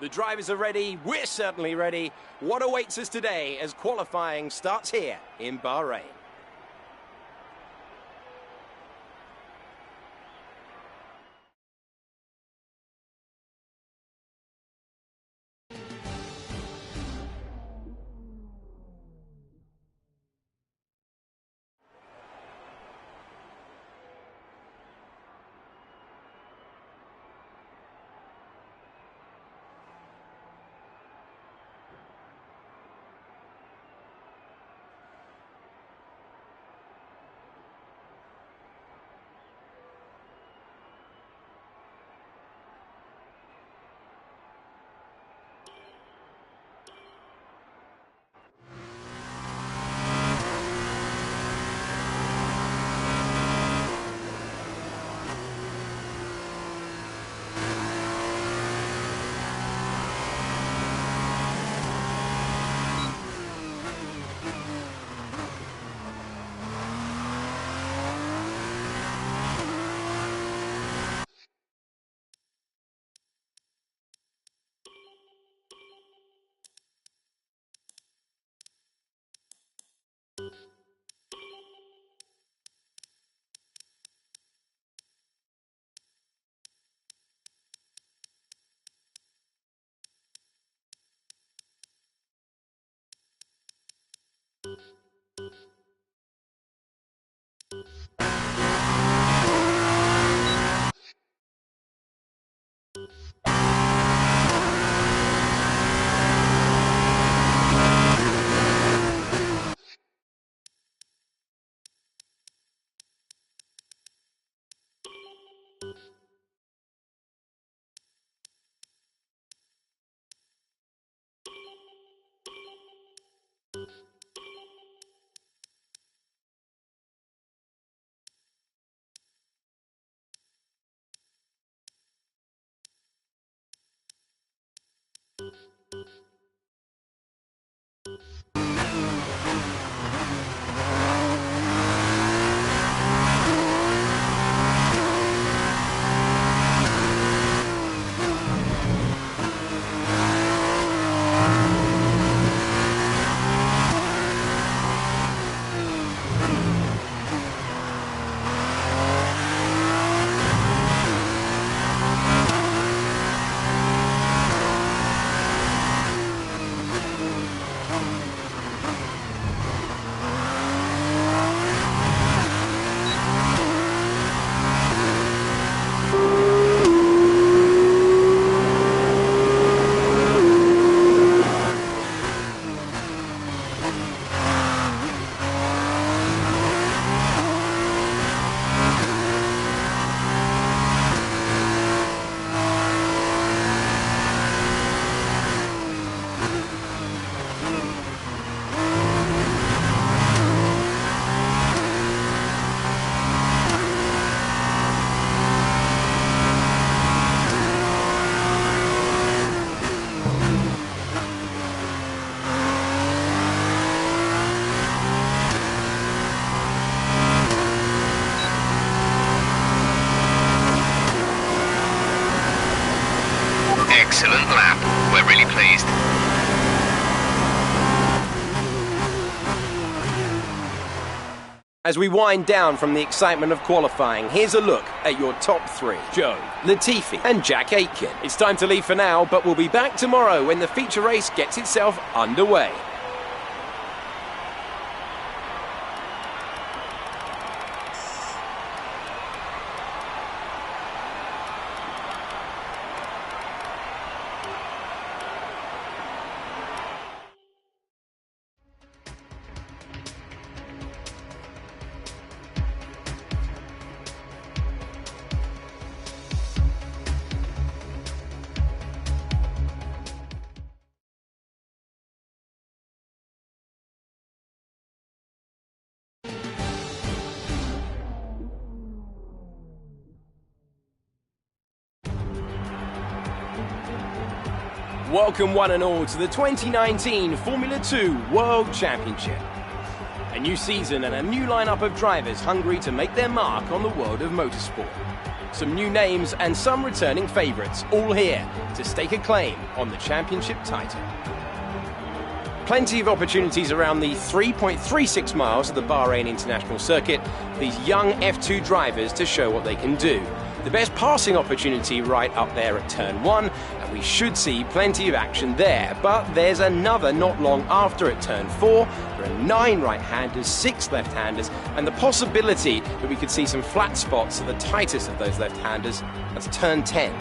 The drivers are ready, we're certainly ready. What awaits us today as qualifying starts here in Bahrain? Excellent lap. We're really pleased. As we wind down from the excitement of qualifying, here's a look at your top three. Joe, Latifi and Jack Aitken. It's time to leave for now, but we'll be back tomorrow when the feature race gets itself underway. Welcome one and all to the 2019 Formula 2 World Championship. A new season and a new lineup of drivers hungry to make their mark on the world of motorsport. Some new names and some returning favourites, all here to stake a claim on the championship title. Plenty of opportunities around the 3.36 miles of the Bahrain International Circuit for these young F2 drivers to show what they can do. The best passing opportunity right up there at turn 1, and we should see plenty of action there. But there's another not long after at turn 4. There are 9 right-handers, 6 left-handers, and the possibility that we could see some flat spots at the tightest of those left-handers. That's turn 10.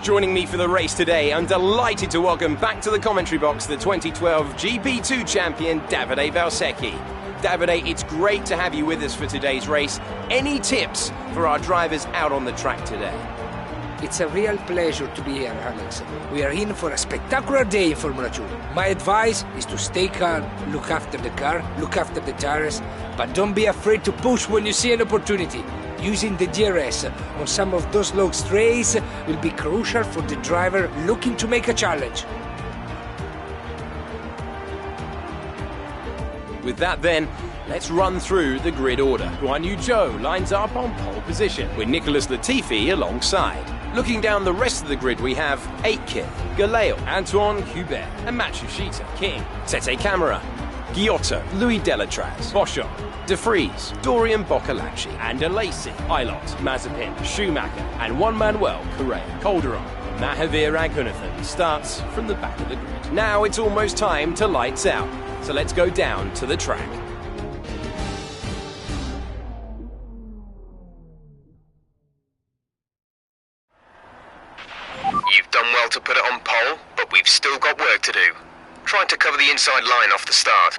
Joining me for the race today, I'm delighted to welcome back to the commentary box the 2012 GP2 champion, Davide Valsecchi. Davide, it's great to have you with us for today's race. Any tips for our drivers out on the track today? It's a real pleasure to be here, Alex. We are in for a spectacular day in Formula 2. My advice is to stay calm, look after the car, look after the tires, but don't be afraid to push when you see an opportunity. Using the DRS on some of those long straights will be crucial for the driver looking to make a challenge. With that then, let's run through the grid order. Guan Yu Zhou lines up on pole position, with Nicholas Latifi alongside. Looking down the rest of the grid, we have Aitken, Galeo, Antoine Hubert, and Matsushita, King, Tete Camara, Giotto, Louis Delatraz, Boschon, De Vries, Dorian Boccolacci, and Alesi, Ilott, Mazepin, Schumacher, and Juan Manuel Correa. Calderon, Mahavir Raghunathan starts from the back of the grid. Now it's almost time to lights out, so let's go down to the track. You've done well to put it on pole, but we've still got work to do. Trying to cover the inside line off the start.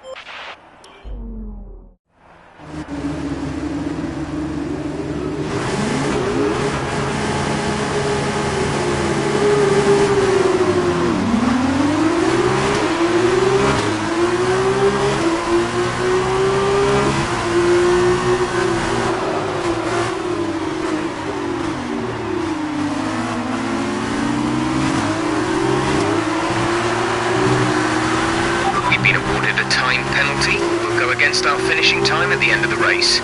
Our finishing time at the end of the race.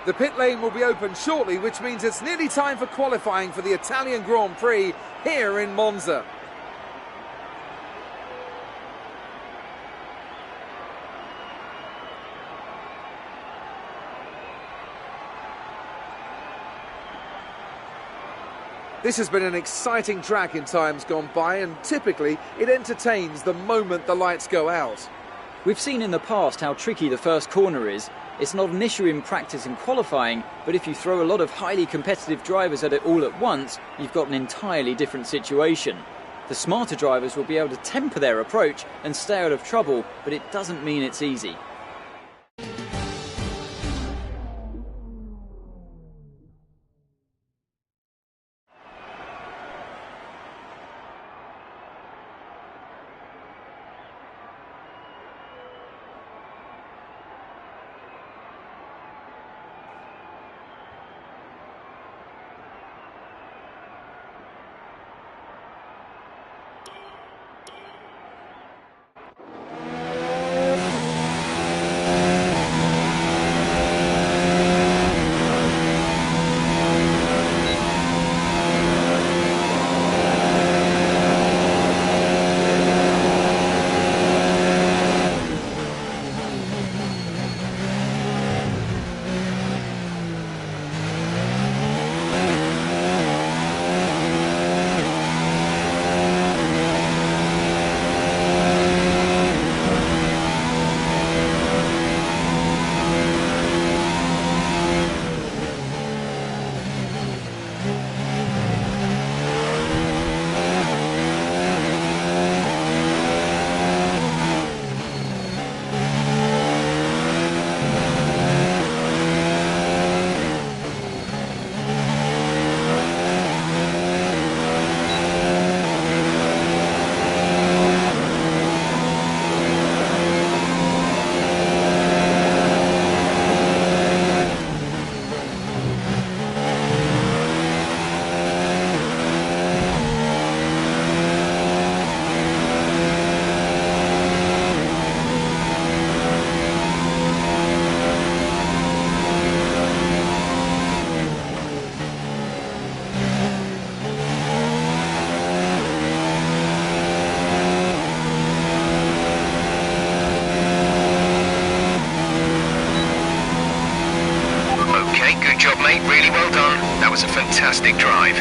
The pit lane will be open shortly, which means it's nearly time for qualifying for the Italian Grand Prix here in Monza. This has been an exciting track in times gone by, and typically it entertains the moment the lights go out. We've seen in the past how tricky the first corner is. It's not an issue in practice and qualifying, but if you throw a lot of highly competitive drivers at it all at once, you've got an entirely different situation. The smarter drivers will be able to temper their approach and stay out of trouble, but it doesn't mean it's easy. Good job, mate. Really well done. That was a fantastic drive.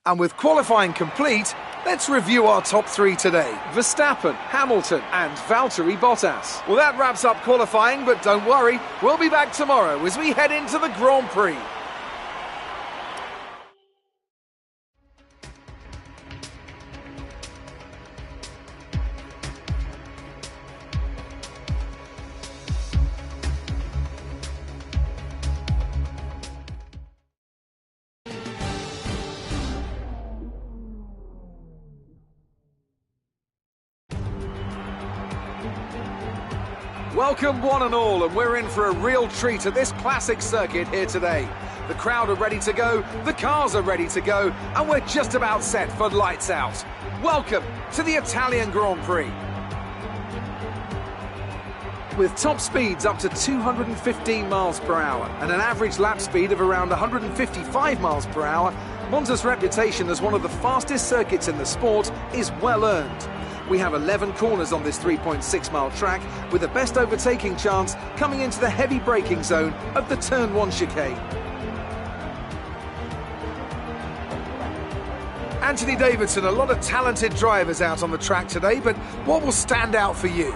And with qualifying complete, let's review our top three today. Verstappen, Hamilton and Valtteri Bottas. Well, that wraps up qualifying, but don't worry, we'll be back tomorrow as we head into the Grand Prix. Welcome one and all, and we're in for a real treat at this classic circuit here today. The crowd are ready to go, the cars are ready to go, and we're just about set for lights out. Welcome to the Italian Grand Prix. With top speeds up to 215 miles per hour and an average lap speed of around 155 miles per hour, Monza's reputation as one of the fastest circuits in the sport is well earned. We have 11 corners on this 3.6-mile track, with the best overtaking chance coming into the heavy braking zone of the Turn 1 chicane. Anthony Davidson, a lot of talented drivers out on the track today, but what will stand out for you?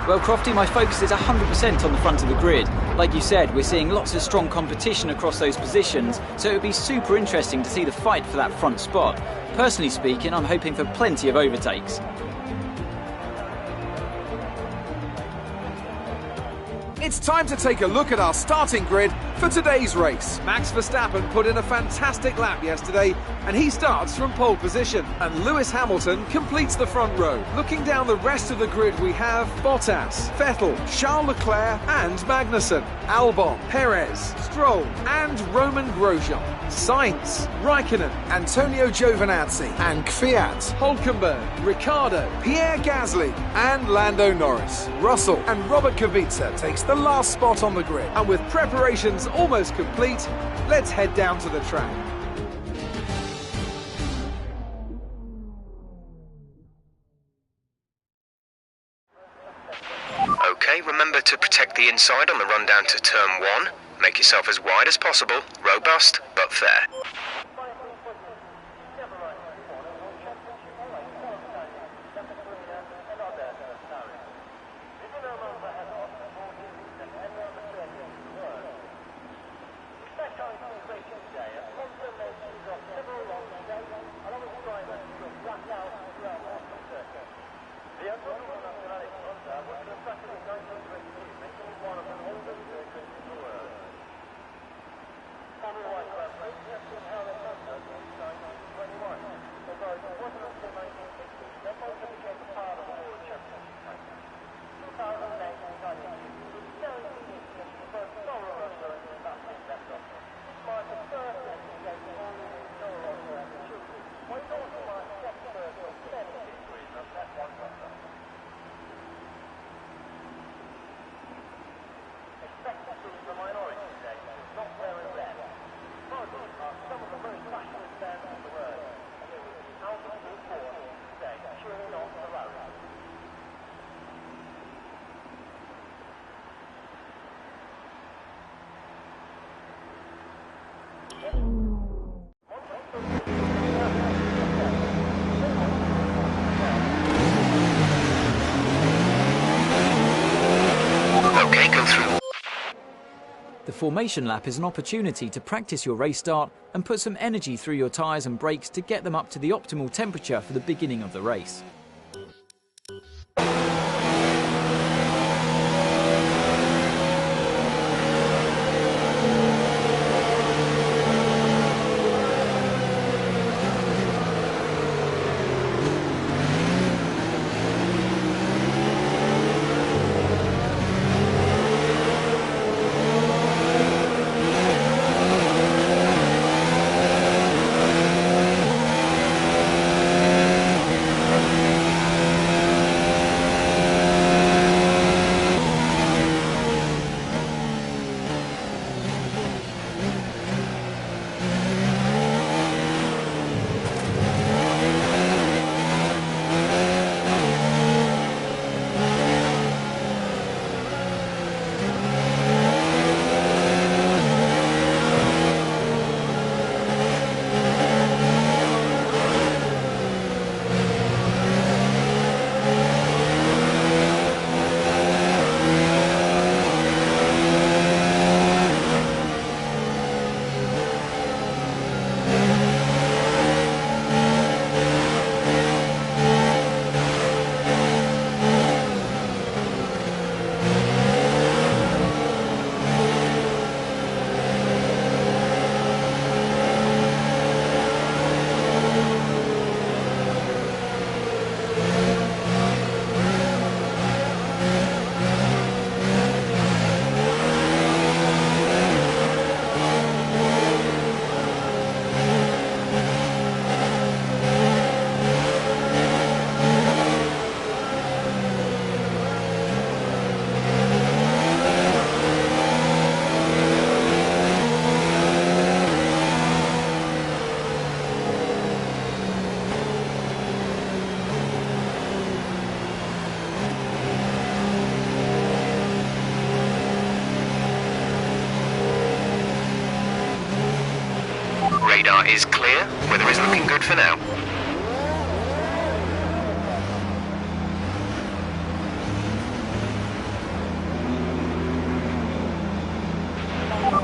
Well, Crofty, my focus is 100% on the front of the grid. Like you said, we're seeing lots of strong competition across those positions, so it would be super interesting to see the fight for that front spot. Personally speaking, I'm hoping for plenty of overtakes. It's time to take a look at our starting grid For today's race, Max Verstappen put in a fantastic lap yesterday, and he starts from pole position. And Lewis Hamilton completes the front row. Looking down the rest of the grid, we have Bottas, Vettel, Charles Leclerc and Magnussen, Albon, Perez, Stroll and Roman Grosjean, Sainz, Raikkonen, Antonio Giovinazzi and Kvyat, Hülkenberg, Ricciardo, Pierre Gasly and Lando Norris. Russell and Robert Kubica takes the last spot on the grid. And with preparations almost complete, let's head down to the track. Okay, remember to protect the inside on the run down to turn 1. Make yourself as wide as possible, robust but fair. The formation lap is an opportunity to practice your race start and put some energy through your tyres and brakes to get them up to the optimal temperature for the beginning of the race. Radar is clear, weather is looking good for now.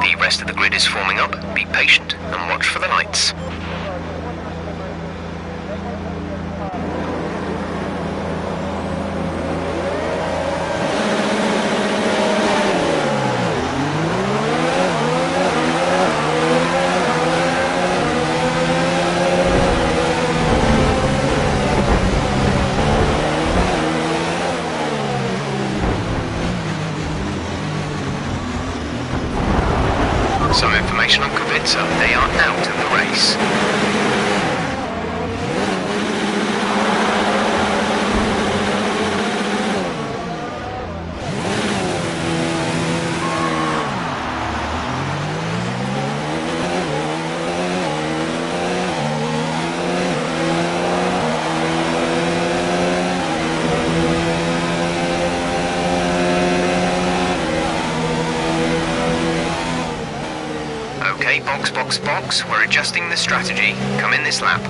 The rest of the grid is forming up, be patient and watch for the lights. Some information on Kubica. They are out of the race. Okay, box, box, box. We're adjusting the strategy. Come in this lap.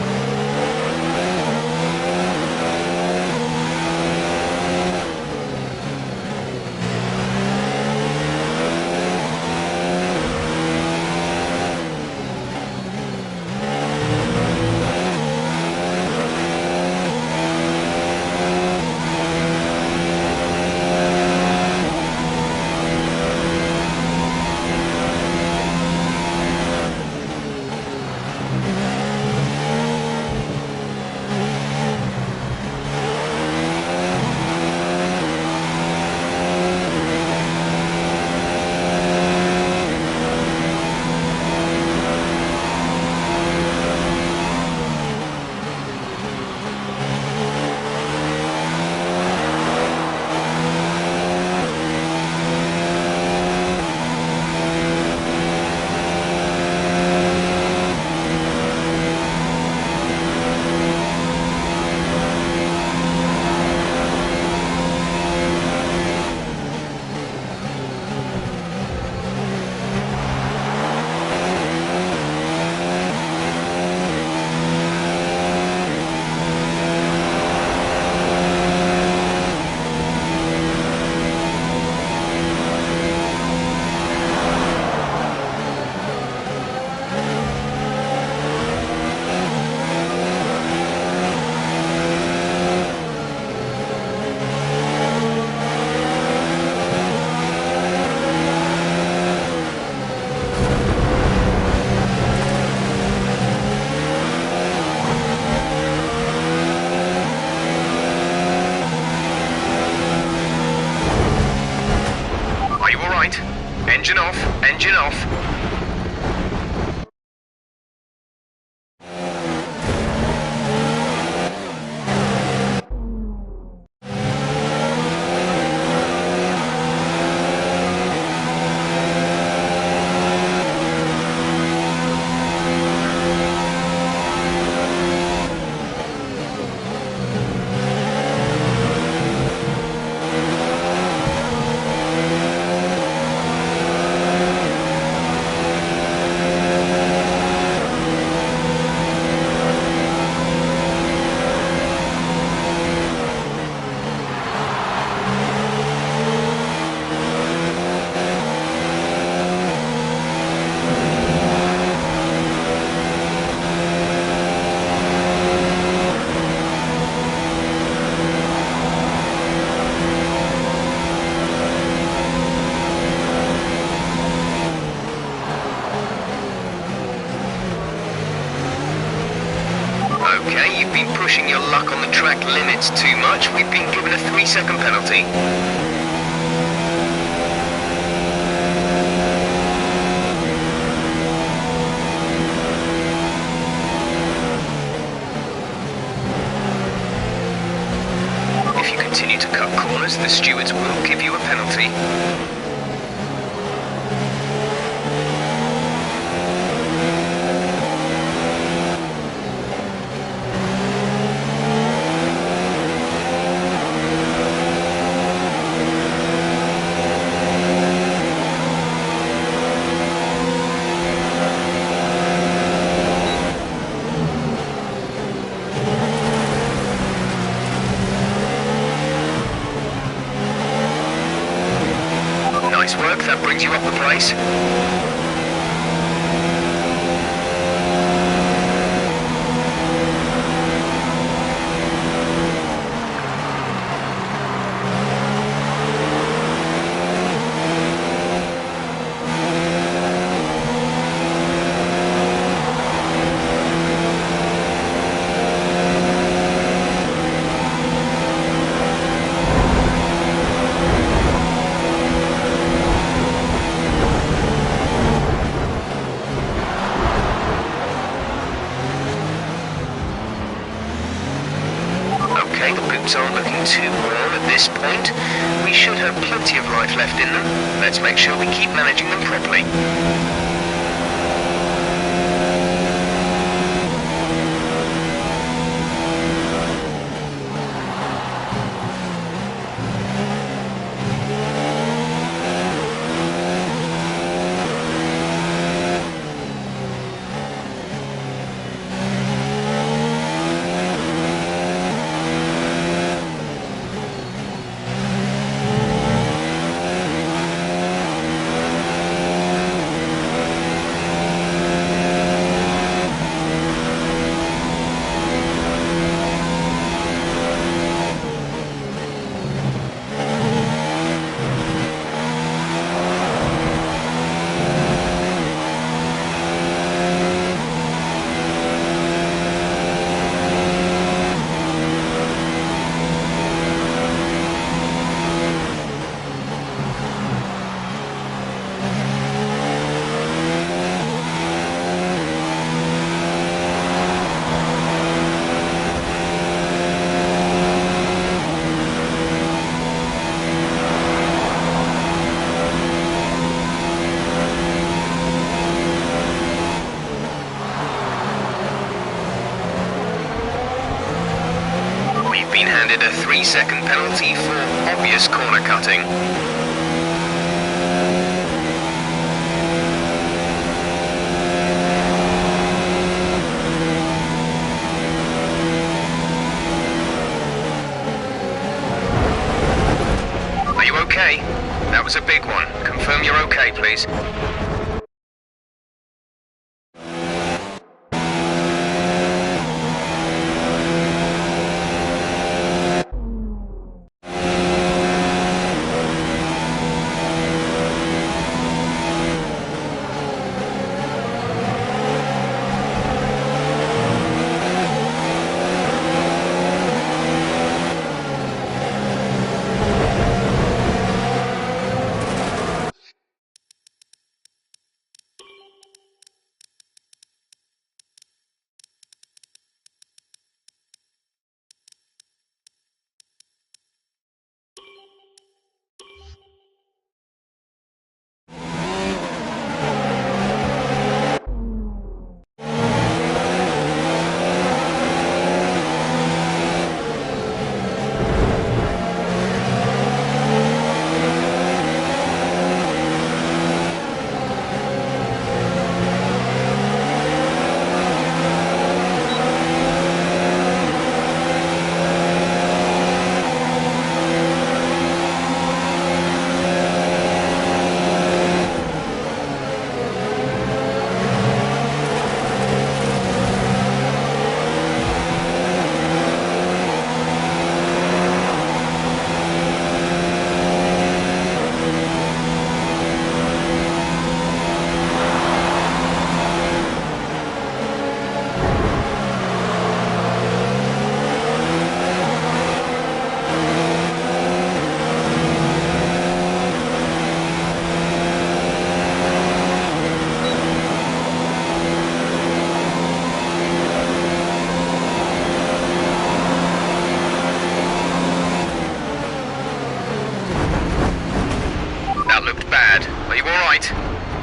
Engine off, engine off. Okay, you've been pushing your luck on the track limits too much. We've been given a 3-second penalty. If you continue to cut corners, the stewards will give you a penalty. Nice work, that brings you up the place. this point. We should have plenty of life left in them. Let's make sure we keep managing them properly. Been handed a 3-second penalty for obvious corner cutting. Are you okay? That was a big one. Confirm you're okay, please.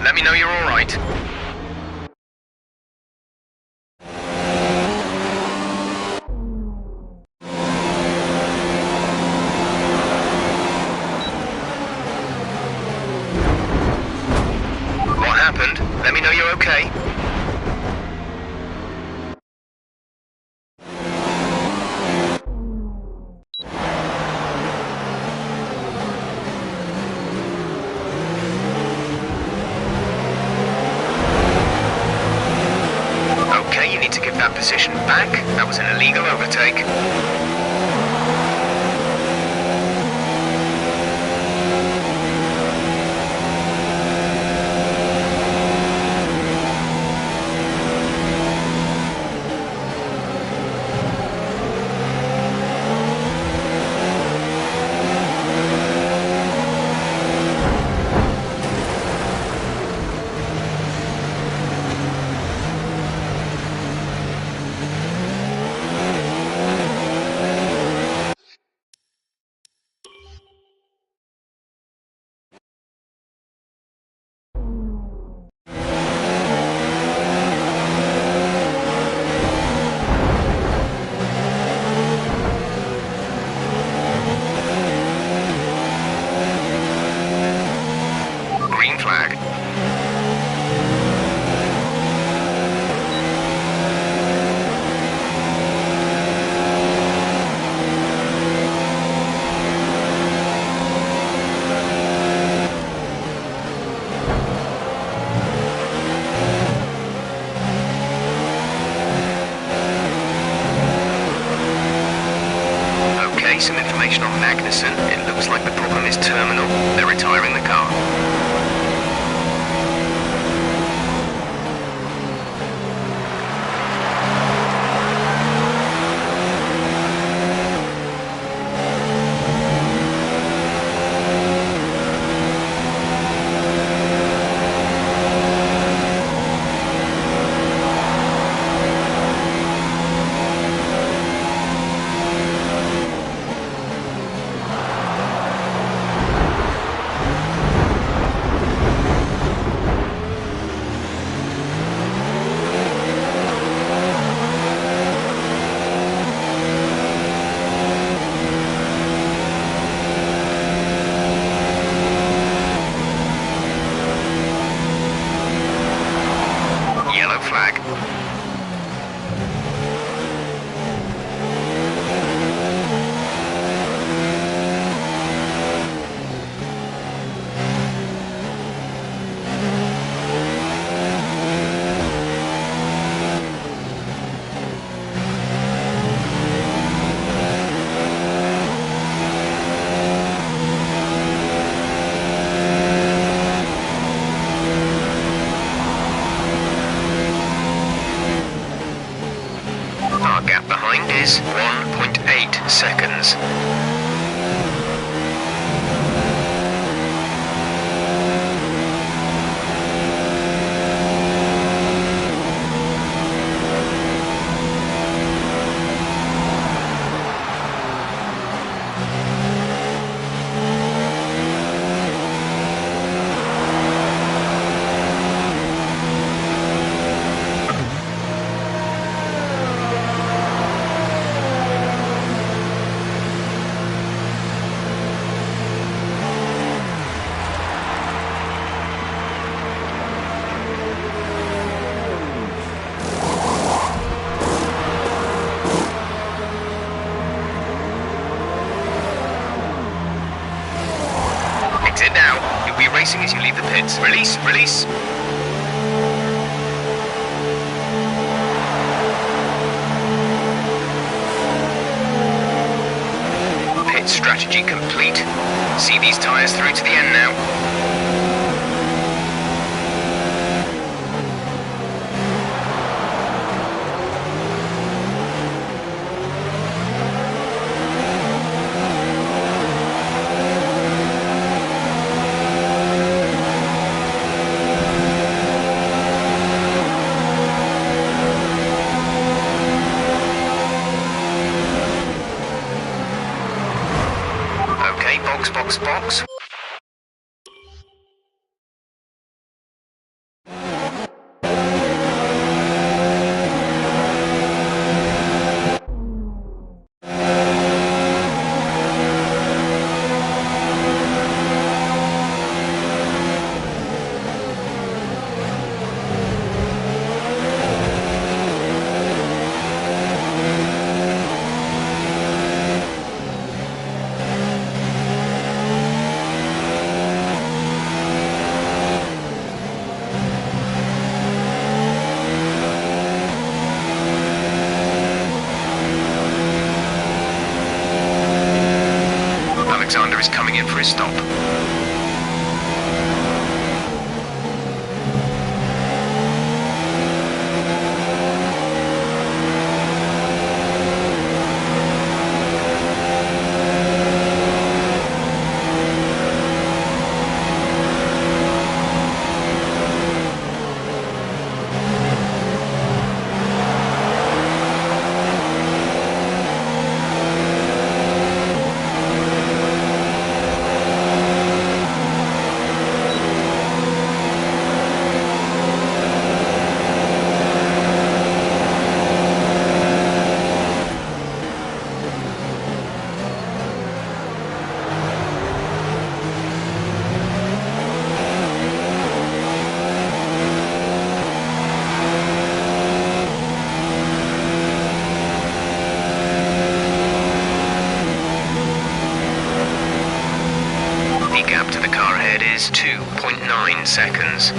Let me know you're all right. What happened? Let me know you're okay. You need to give that position back. That was an illegal overtake. flag. Okay, some information on Magnussen. It looks like the problem is terminal. They're retiring the car. Yellow flag. Our gap behind is 1.8 seconds. Exit now. You'll be racing as you leave the pits. Release, release. Pit strategy complete. See these tyres through to the end now. Okay, box, box, box. Alexander is coming in for his stop. is 2.9 seconds.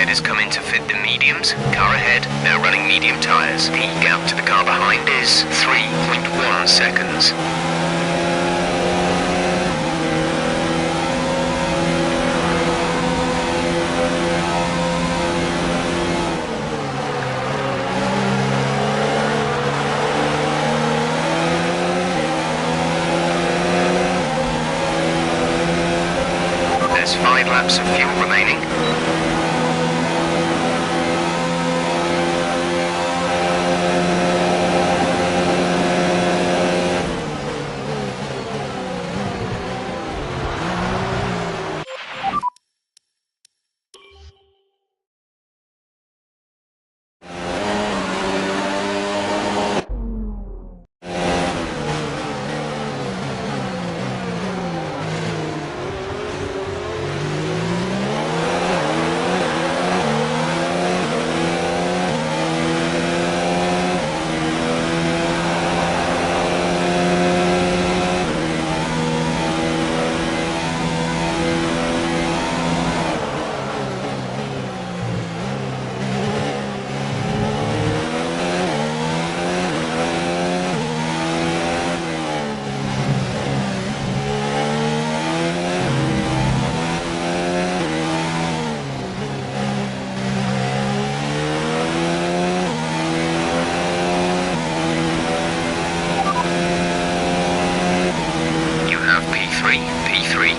Is coming to fit the mediums. Car ahead, now running medium tyres. The gap to the car behind is 3.1 seconds. There's 5 laps of fuel remaining.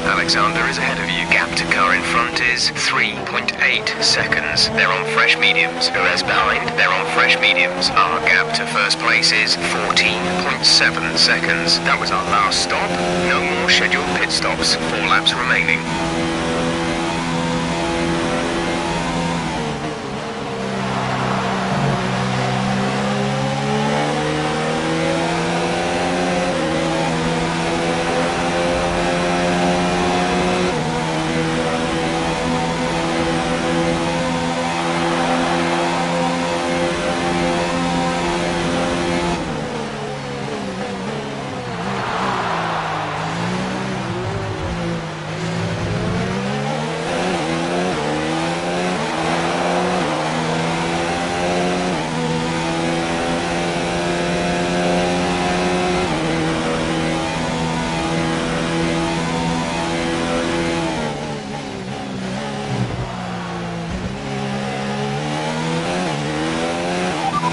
Alexander is ahead of you. Gap to car in front is 3.8 seconds. They're on fresh mediums. Perez behind, they're on fresh mediums. Our gap to first place is 14.7 seconds. That was our last stop. No more scheduled pit stops. 4 laps remaining.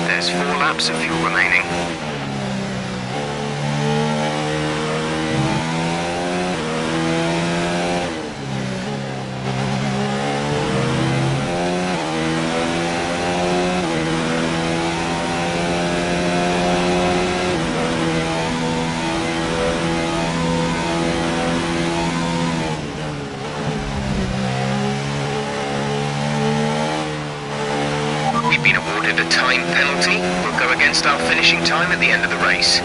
There's 4 laps of fuel remaining. We've been awarded a time penalty. We'll go against our finishing time at the end of the race.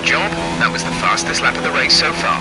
job. That was the fastest lap of the race so far.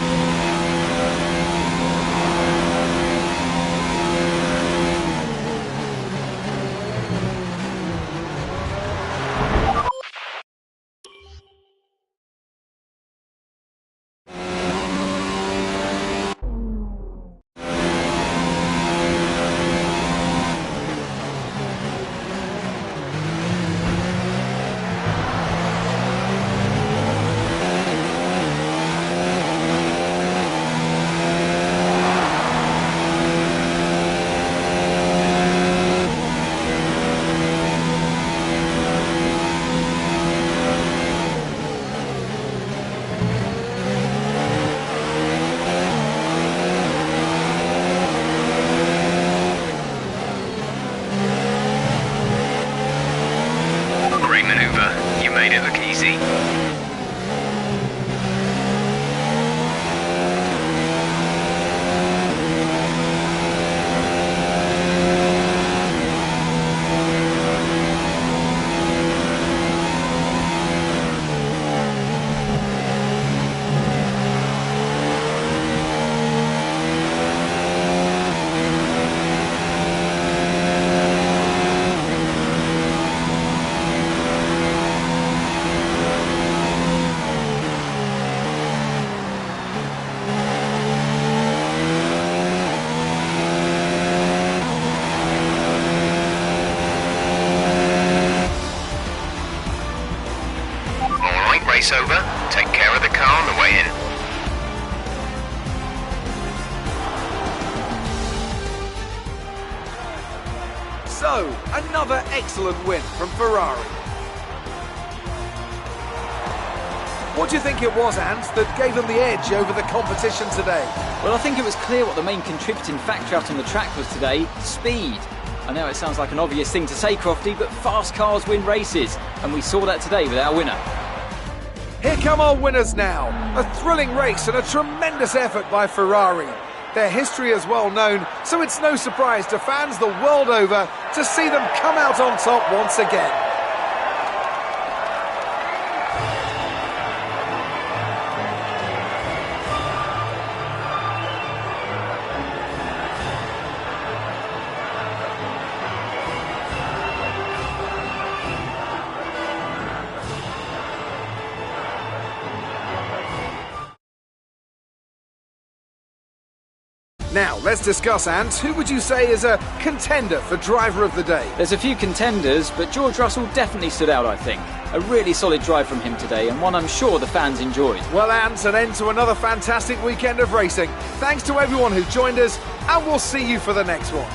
Made it look easy. Race over. Take care of the car on the way in. So, another excellent win from Ferrari. What do you think it was, Ant, that gave them the edge over the competition today? Well, I think it was clear what the main contributing factor out on the track was today: speed. I know it sounds like an obvious thing to say, Crofty, but fast cars win races, and we saw that today with our winner. Here come our winners now. A thrilling race and a tremendous effort by Ferrari. Their history is well known, so it's no surprise to fans the world over to see them come out on top once again. Now, let's discuss, Ant. Who would you say is a contender for driver of the day? There's a few contenders, but George Russell definitely stood out, I think. A really solid drive from him today, and one I'm sure the fans enjoyed. Well, Ant, an end to another fantastic weekend of racing. Thanks to everyone who joined us, and we'll see you for the next one.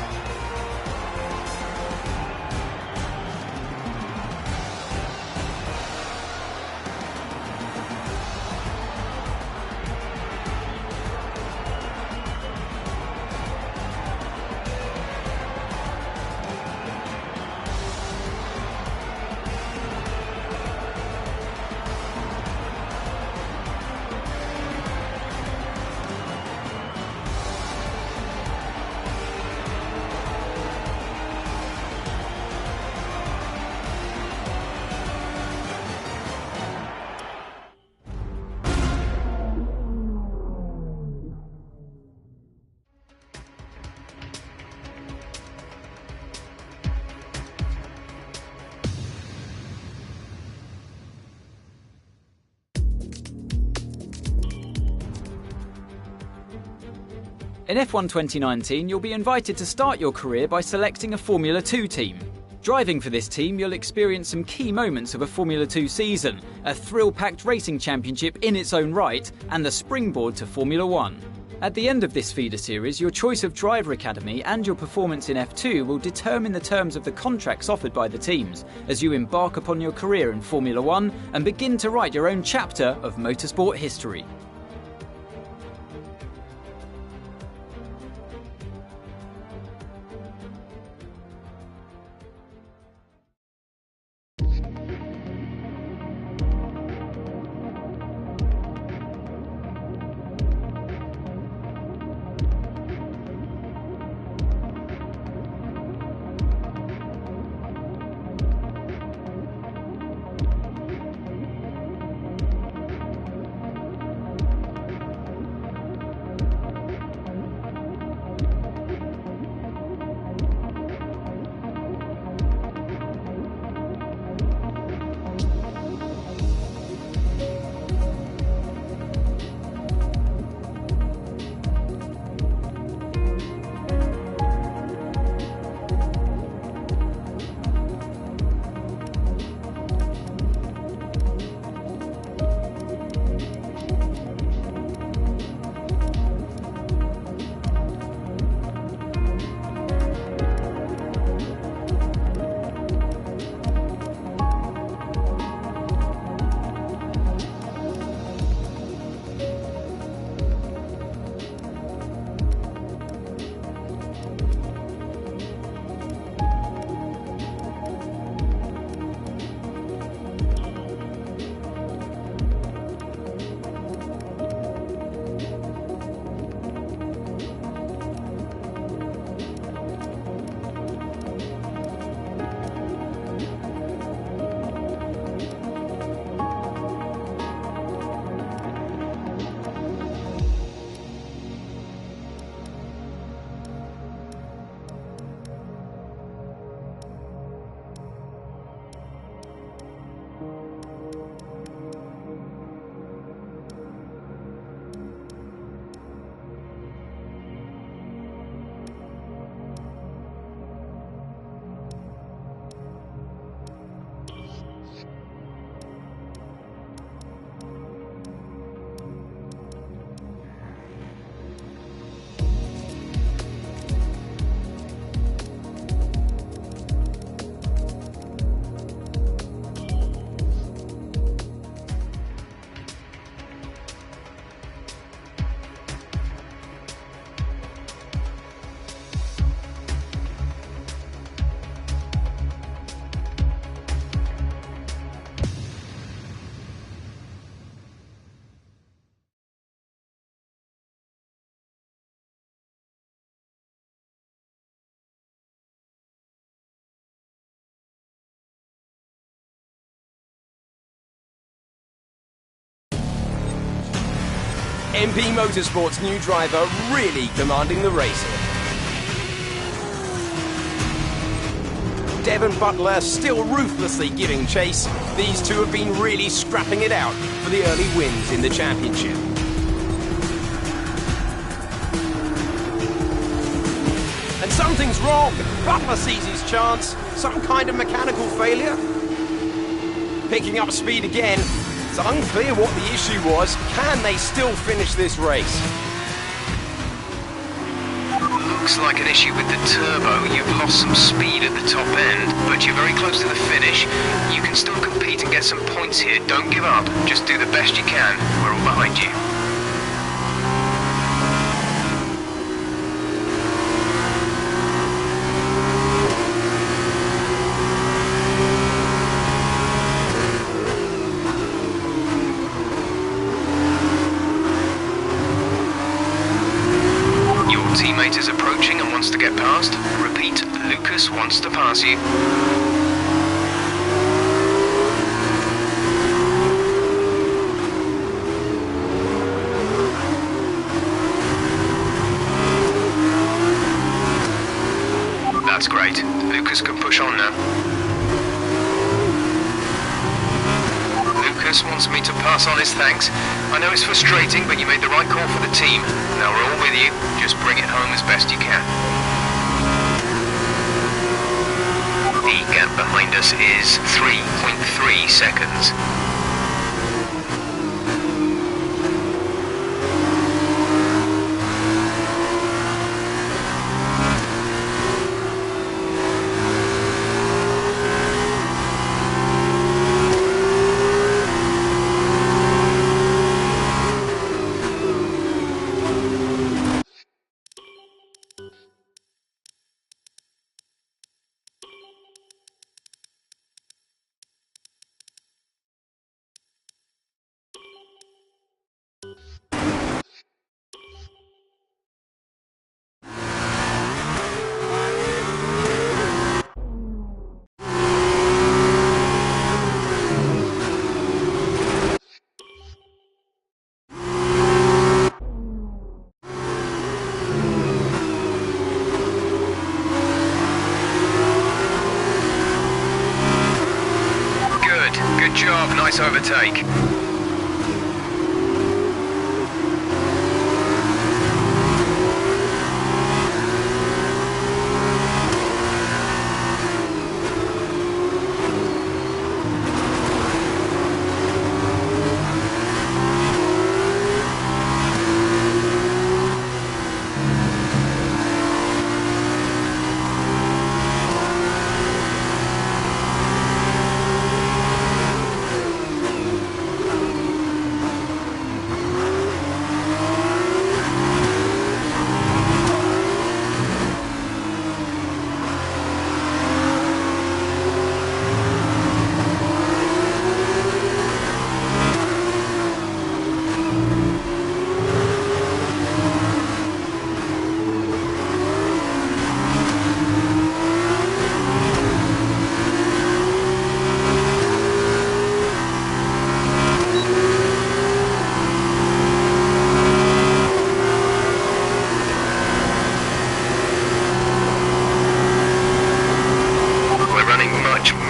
In F1 2019, you'll be invited to start your career by selecting a Formula 2 team. Driving for this team, you'll experience some key moments of a Formula 2 season, a thrill-packed racing championship in its own right, and the springboard to Formula 1. At the end of this feeder series, your choice of driver academy and your performance in F2 will determine the terms of the contracts offered by the teams as you embark upon your career in Formula 1 and begin to write your own chapter of motorsport history. MP Motorsport's new driver really commanding the race here. Devon Butler still ruthlessly giving chase. These two have been really scrapping it out for the early wins in the championship. And something's wrong. Butler sees his chance. Some kind of mechanical failure. Picking up speed again. It's unclear what the issue was. Can they still finish this race? Looks like an issue with the turbo. You've lost some speed at the top end, but you're very close to the finish. You can still compete and get some points here. Don't give up. Just do the best you can. We're all behind you. Teammate is approaching and wants to get past. Repeat, Lucas wants to pass you. That's great. Lucas can push on now. Lucas wants me to pass on his thanks. I know it's frustrating, but you made the right call for the team. Now we're all with you. Just bring it home as best you can. The gap behind us is 3.3 seconds. Good job, nice overtake.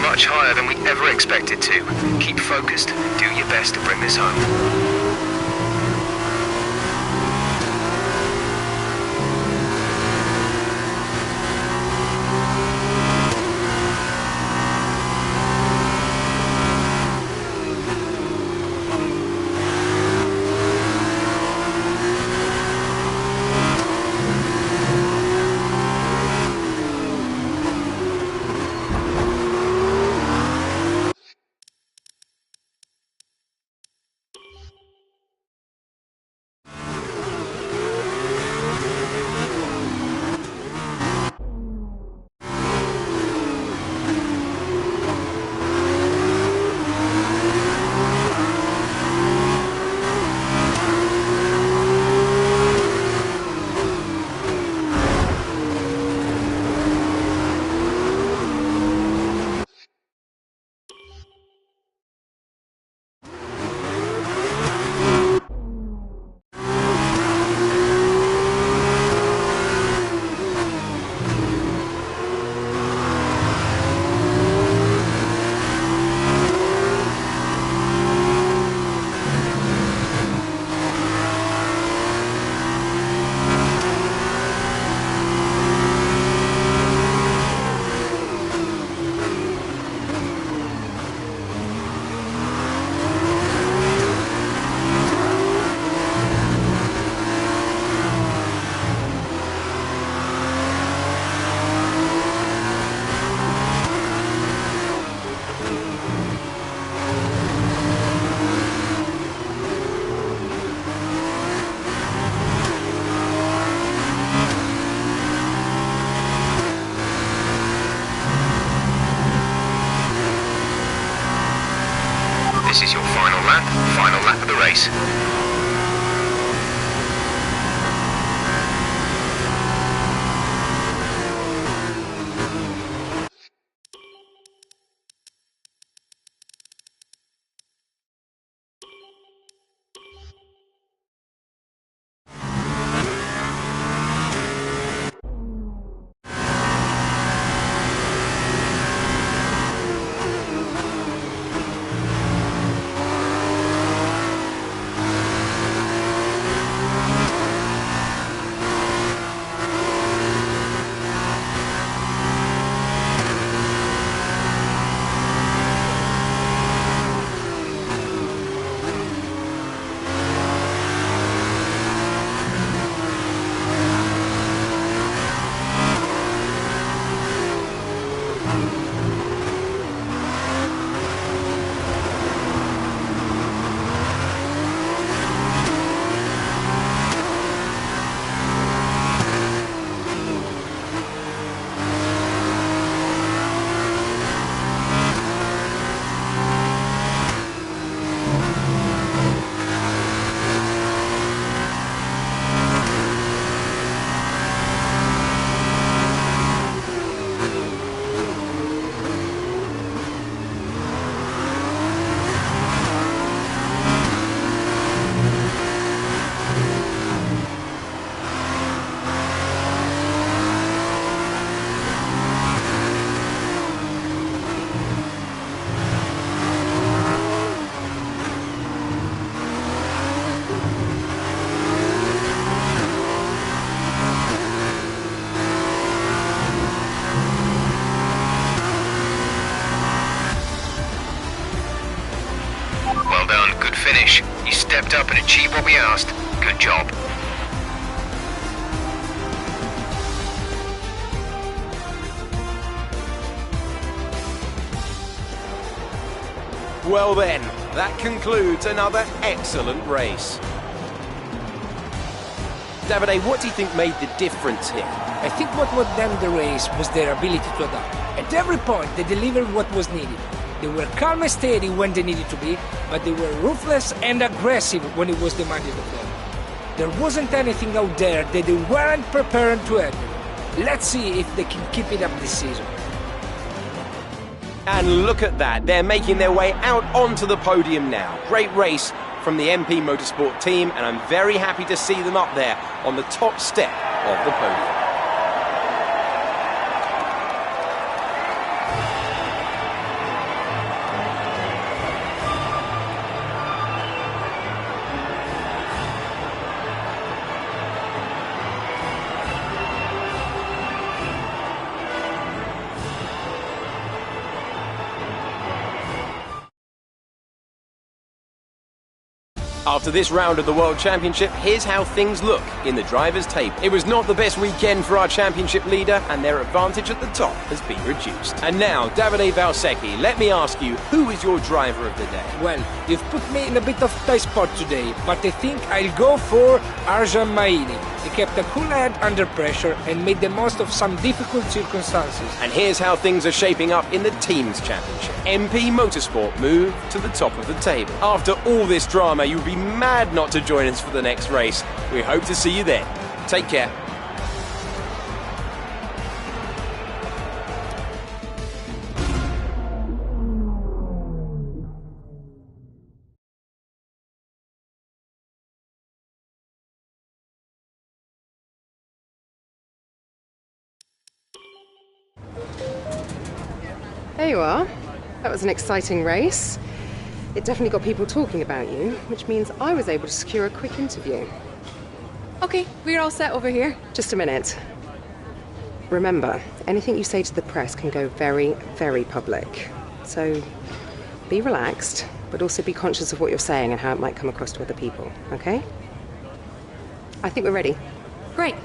Much higher than we ever expected to. Keep focused, do your best to bring this home. This is your final lap of the race. Finish. You stepped up and achieved what we asked. Good job. Well then, that concludes another excellent race. Davide, what do you think made the difference here? I think what won them the race was their ability to adapt. At every point, they delivered what was needed. They were calm and steady when they needed to be, but they were ruthless and aggressive when it was demanded of them. There wasn't anything out there that they weren't prepared to handle. Let's see if they can keep it up this season. And look at that, they're making their way out onto the podium now. Great race from the MP Motorsport team, and I'm very happy to see them up there on the top step of the podium. After this round of the World Championship, here's how things look in the drivers' table. It was not the best weekend for our championship leader, and their advantage at the top has been reduced. And now, Davide Valsecchi, let me ask you, who is your driver of the day? Well, you've put me in a bit of tight spot today, but I think I'll go for Arjan Maini. He kept a cool head under pressure and made the most of some difficult circumstances. And here's how things are shaping up in the Teams Championship. MP Motorsport moved to the top of the table. After all this drama, you'd be mad not to join us for the next race. We hope to see you then. Take care. There you are. That was an exciting race. It definitely got people talking about you, which means I was able to secure a quick interview. Okay, we're all set over here. Just a minute. Remember, anything you say to the press can go very, very public. So be relaxed, but also be conscious of what you're saying and how it might come across to other people, okay? I think we're ready. Great.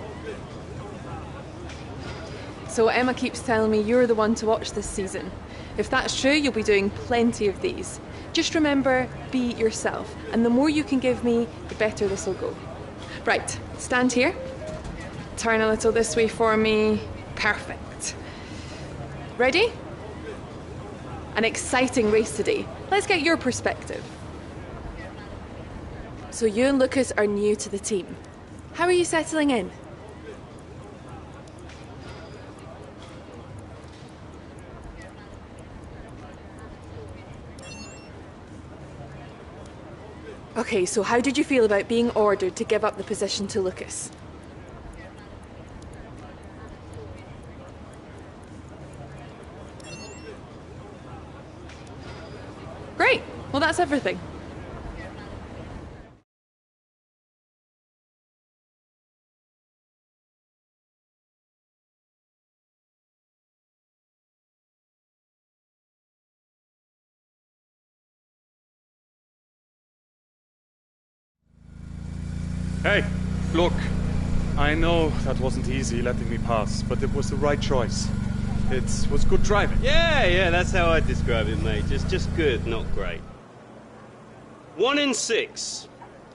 So Emma keeps telling me you're the one to watch this season. If that's true, you'll be doing plenty of these. Just remember, be yourself. And the more you can give me, the better this will go. Right, stand here. Turn a little this way for me. Perfect. Ready? An exciting race today. Let's get your perspective. So you and Lucas are new to the team. How are you settling in? Okay, so how did you feel about being ordered to give up the position to Lucas? Great. Well, that's everything. Hey, look, I know that wasn't easy letting me pass, but it was the right choice. It was good driving. Yeah, that's how I describe it, mate. Just good, not great. 1 in 6.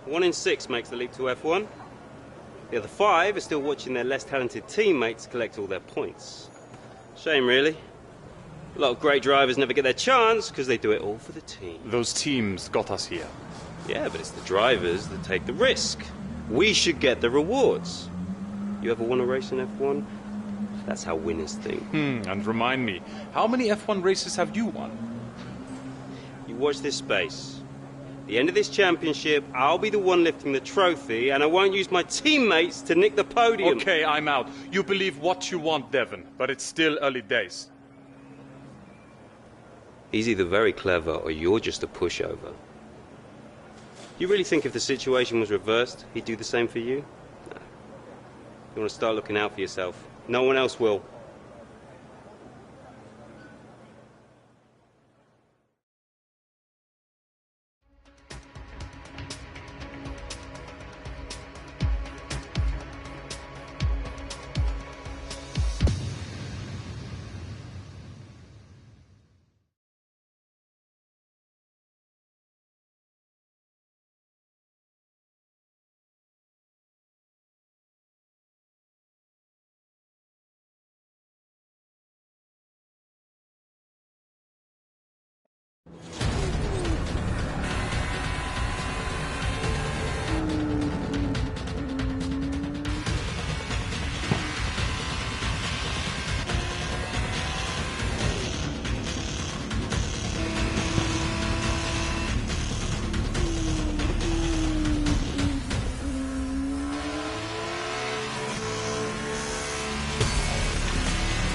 1 in 6 makes the leap to F1. The other 5 are still watching their less talented teammates collect all their points. Shame, really. A lot of great drivers never get their chance because they do it all for the team. Those teams got us here. Yeah, but it's the drivers that take the risk. We should get the rewards. You ever won a race in F1? That's how winners think. And remind me, how many F1 races have you won? You watch this space. At the end of this championship, I'll be the one lifting the trophy, and I won't use my teammates to nick the podium. Okay, I'm out. You believe what you want, Devon, but it's still early days. He's either very clever or you're just a pushover. You really think if the situation was reversed, he'd do the same for you? No. You want to start looking out for yourself. No one else will.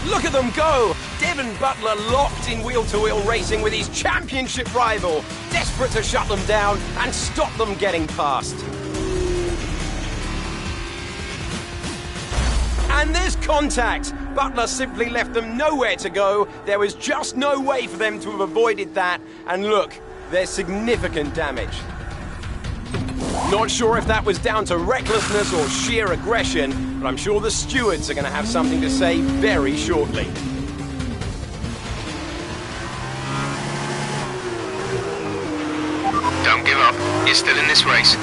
Look at them go! Devon Butler locked in wheel-to-wheel racing with his championship rival, desperate to shut them down and stop them getting past. And there's contact. Butler simply left them nowhere to go. There was just no way for them to have avoided that. And look, there's significant damage. Not sure if that was down to recklessness or sheer aggression, but I'm sure the stewards are going to have something to say very shortly. Don't give up. You're still in this race.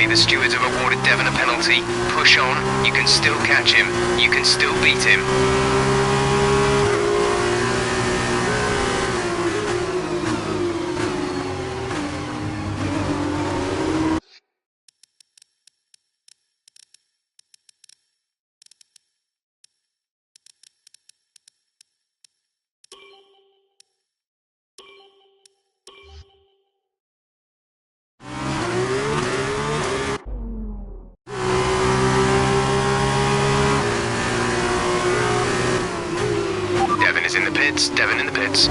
The stewards have awarded Devon a penalty. Push on. You can still catch him. You can still beat him. Devon in the pits.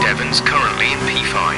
Devon's currently in P5.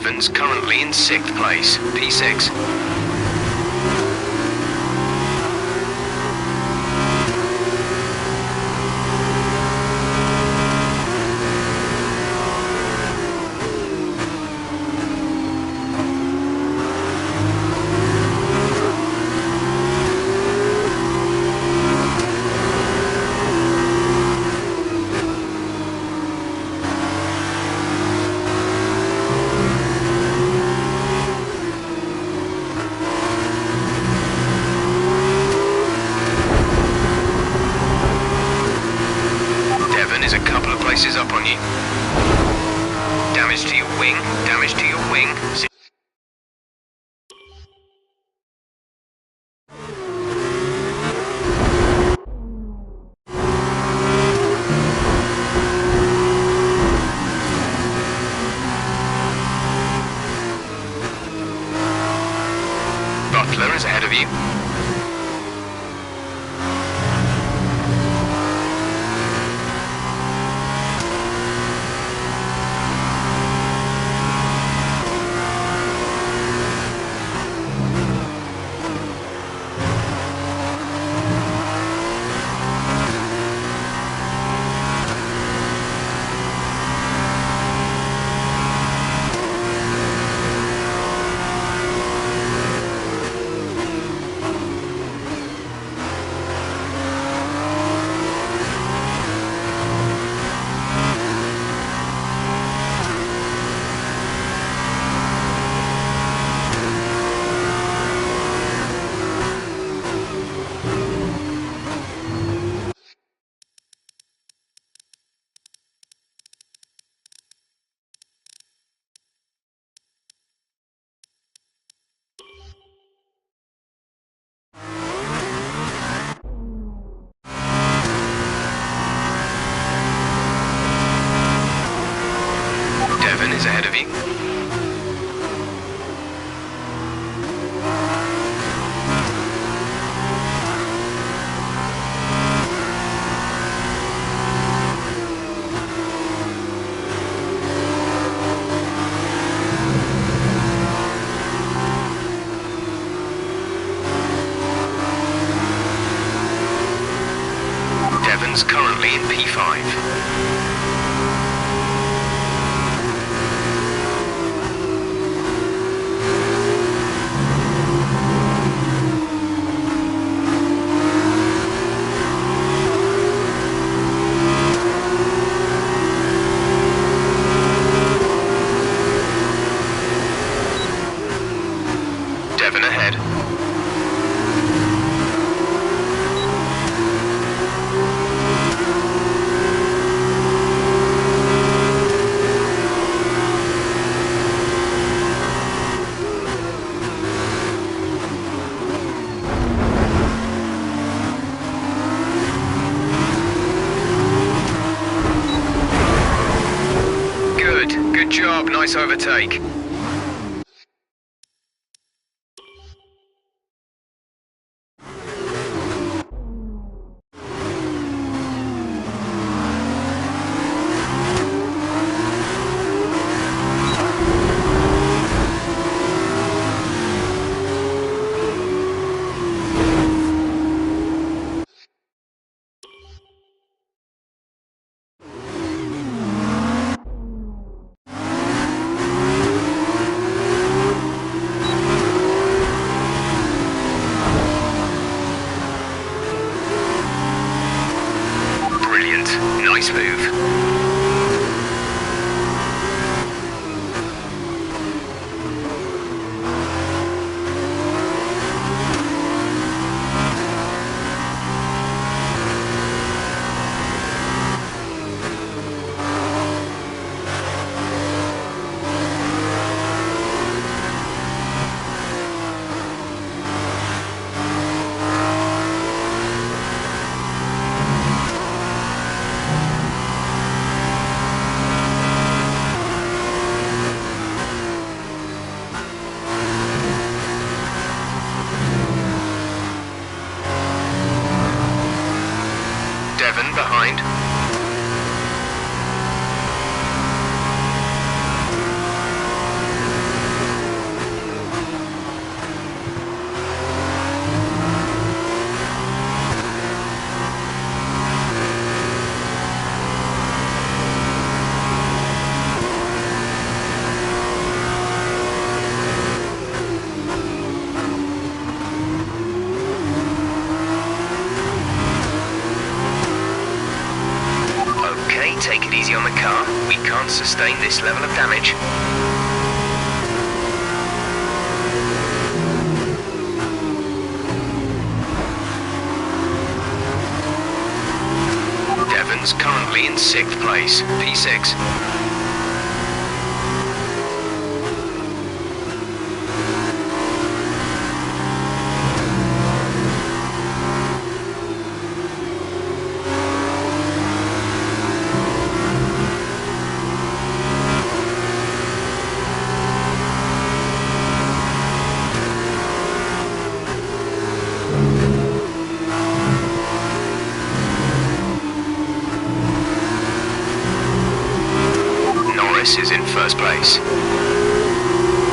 Devon's currently in 6th place, P6. Is a couple of places up on you. Damage to your wing, damage to your wing. Butler is ahead of you. Devon is ahead of you. Devon's currently in P5. Devon ahead. Good job, nice overtake. can't sustain this level of damage. Devon's currently in 6th place, P6. Is in 1st place.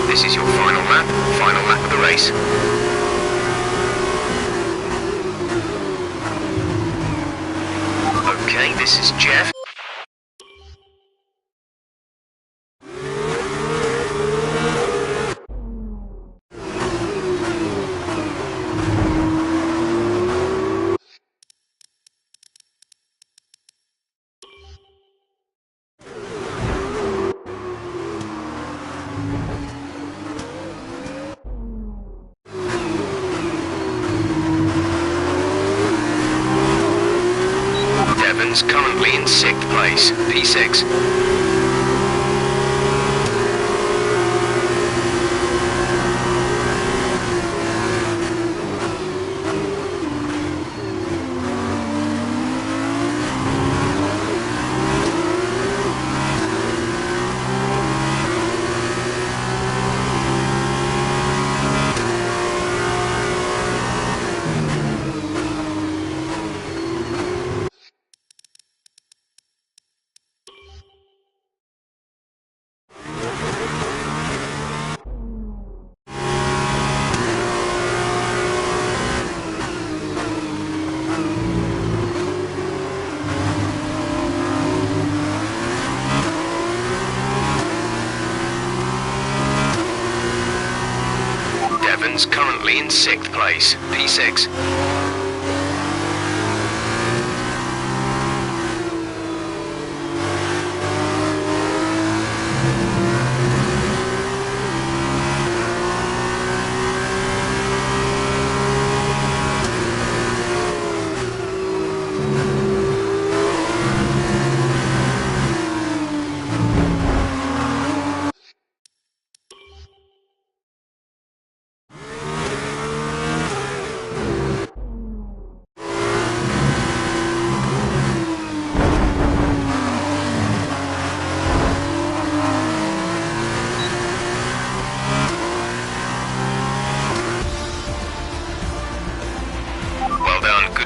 This is your final lap of the race. Okay, this is Jeff. Currently in 6th place, P6. Currently in 6th place, P6.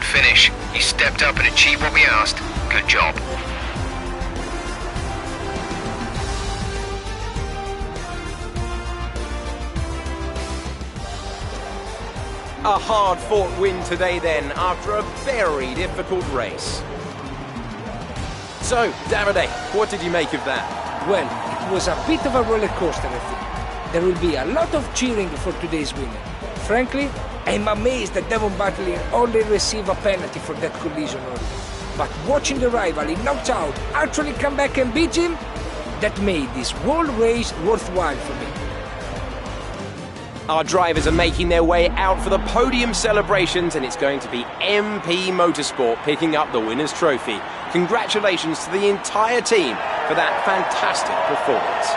Finish. You stepped up and achieved what we asked. Good job. A hard-fought win today then, after a very difficult race. So, Davide, what did you make of that? Well, it was a bit of a roller coaster, I think. There will be a lot of cheering for today's winner. Frankly, I'm amazed that Devon Butler only received a penalty for that collision earlier. But watching the rival he knocked out actually come back and beat him, that made this whole race worthwhile for me. Our drivers are making their way out for the podium celebrations, and it's going to be MP Motorsport picking up the winner's trophy. Congratulations to the entire team for that fantastic performance.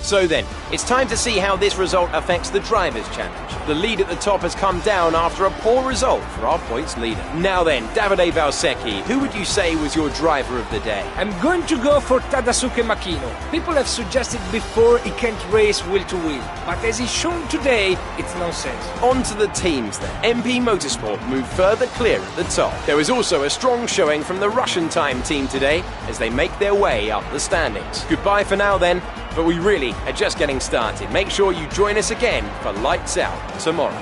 So then, it's time to see how this result affects the Drivers' Challenge. The lead at the top has come down after a poor result for our points leader. Now then, Davide Valsecchi, who would you say was your driver of the day? I'm going to go for Tadasuke Makino. People have suggested before he can't race wheel to wheel, but as he's shown today, it's nonsense. On to the teams then. MP Motorsport moved further clear at the top. There was also a strong showing from the Russian time team today as they make their way up the standings. Goodbye for now then. But we really are just getting started. Make sure you join us again for Lights Out tomorrow.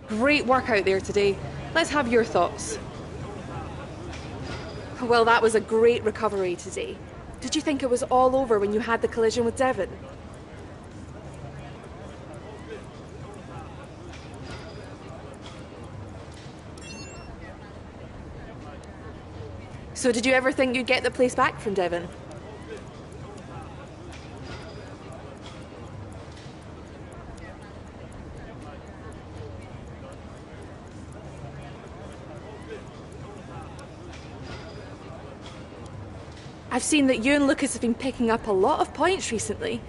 Great work out there today. Let's have your thoughts. Well, that was a great recovery today. Did you think it was all over when you had the collision with Devon? So did you ever think you'd get the place back from Devon? I've seen that you and Lucas have been picking up a lot of points recently.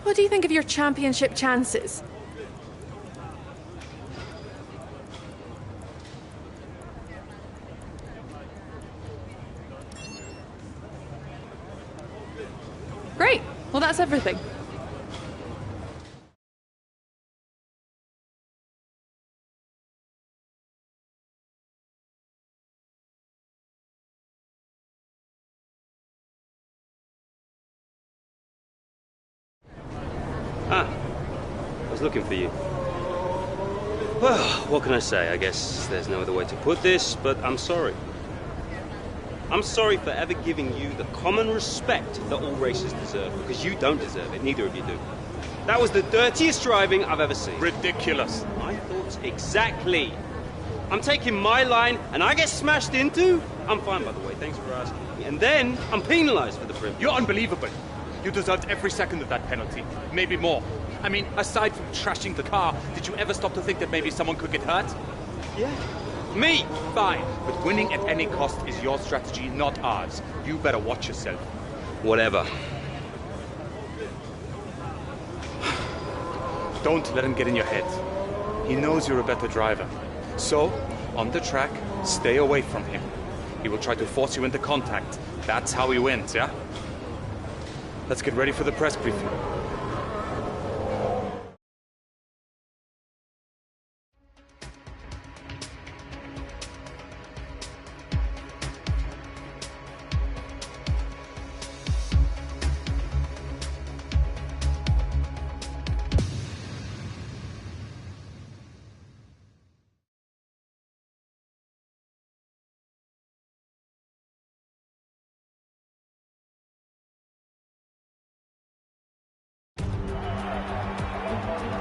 What do you think of your championship chances? Great. Well, that's everything. I was looking for you. Well, what can I say? I guess there's no other way to put this, but I'm sorry. I'm sorry for ever giving you the common respect that all racers deserve, because you don't deserve it, neither of you do. That was the dirtiest driving I've ever seen. Ridiculous. My thoughts exactly. I'm taking my line and I get smashed into? I'm fine, by the way, thanks for asking me. And then I'm penalised for the privilege. You're unbelievable. You deserved every second of that penalty, maybe more. I mean, aside from trashing the car, did you ever stop to think that maybe someone could get hurt? Yeah. Me! Fine, but winning at any cost is your strategy, not ours. You better watch yourself. Whatever. Don't let him get in your head. He knows you're a better driver. So, on the track, stay away from him. He will try to force you into contact. That's how he wins, yeah? Let's get ready for the press briefing.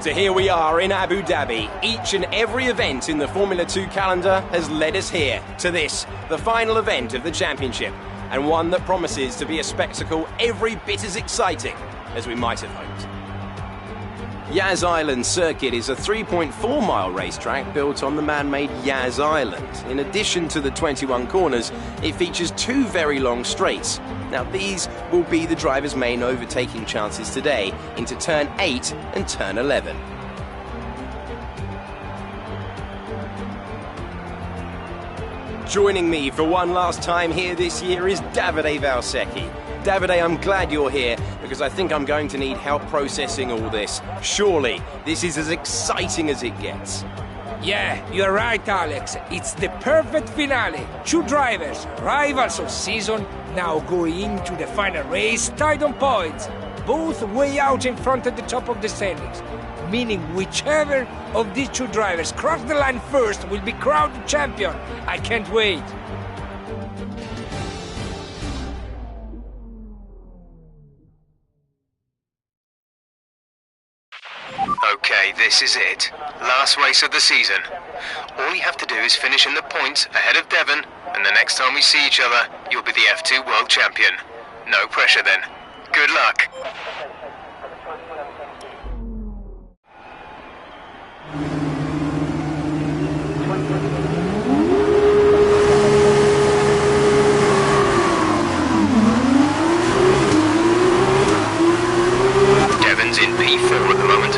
So here we are in Abu Dhabi. Each and every event in the Formula 2 calendar has led us here to this, the final event of the championship, and one that promises to be a spectacle every bit as exciting as we might have hoped. Yas Island Circuit is a 3.4-mile racetrack built on the man-made Yas Island. In addition to the 21 corners, it features two very long straights. Now these will be the driver's main overtaking chances today into turn 8 and turn 11. Joining me for one last time here this year is Davide Valsecchi. Davide, I'm glad you're here because I think I'm going to need help processing all this. Surely, this is as exciting as it gets. Yeah, you're right, Alex. It's the perfect finale. Two drivers, rivals of season, now going into the final race tied on points. Both way out in front at the top of the standings. Meaning whichever of these two drivers cross the line first will be crowned champion. I can't wait. Okay, this is it. Last race of the season. All you have to do is finish in the points ahead of Devon, and the next time we see each other, you'll be the F2 World Champion. No pressure then. Good luck. Devon's in P4 at the moment.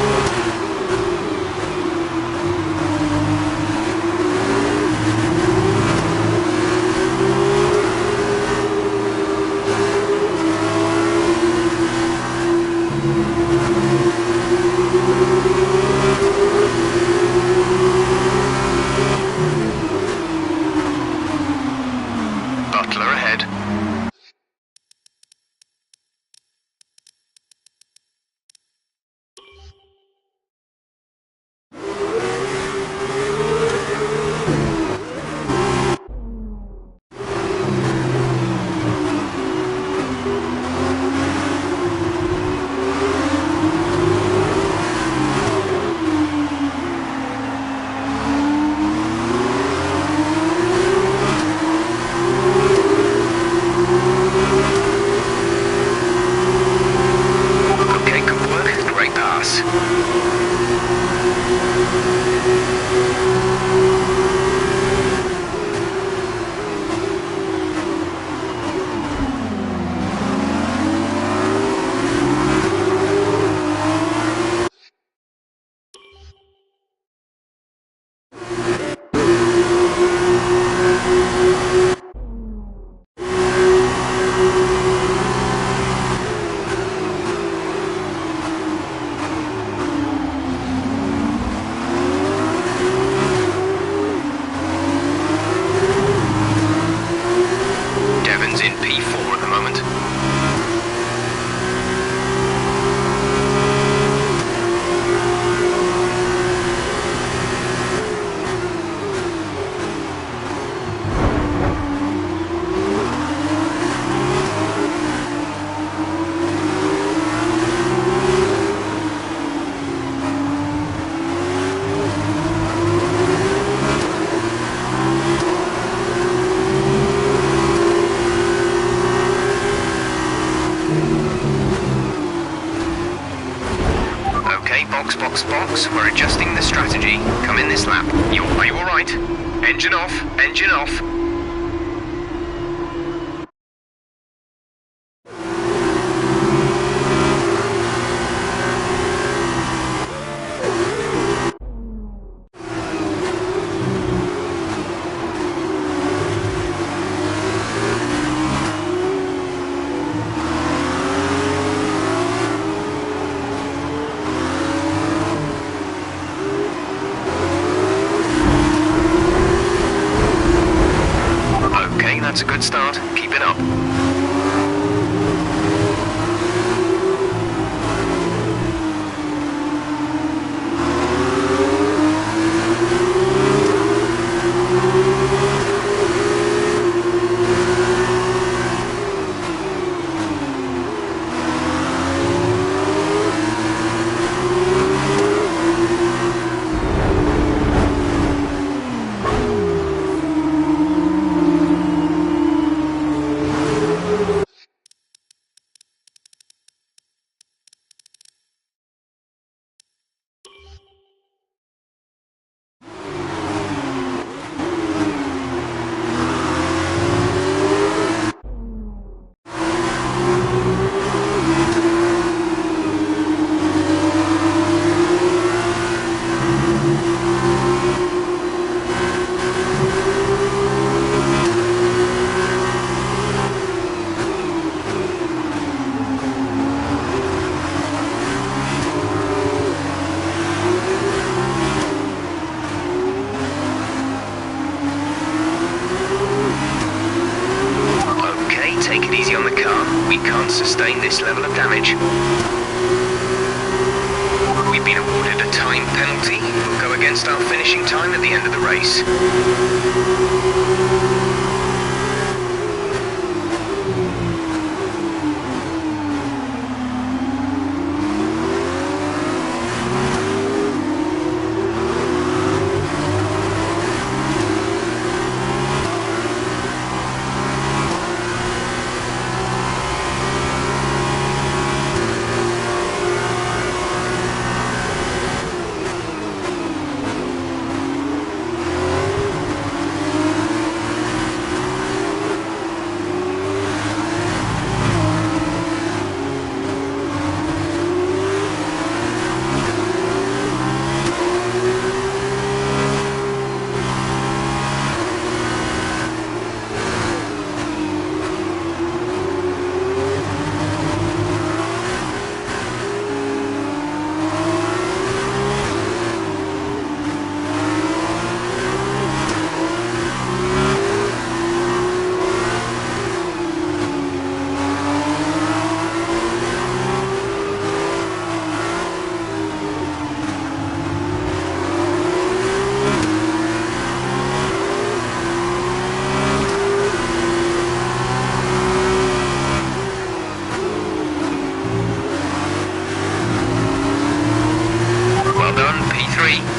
box, box. We're adjusting the strategy. Come in this lap. Are you alright? Engine off, engine off. That's a good start. Keep it up. Take it easy on the car. We can't sustain this level of damage. We've been awarded a time penalty. We'll go against our finishing time at the end of the race.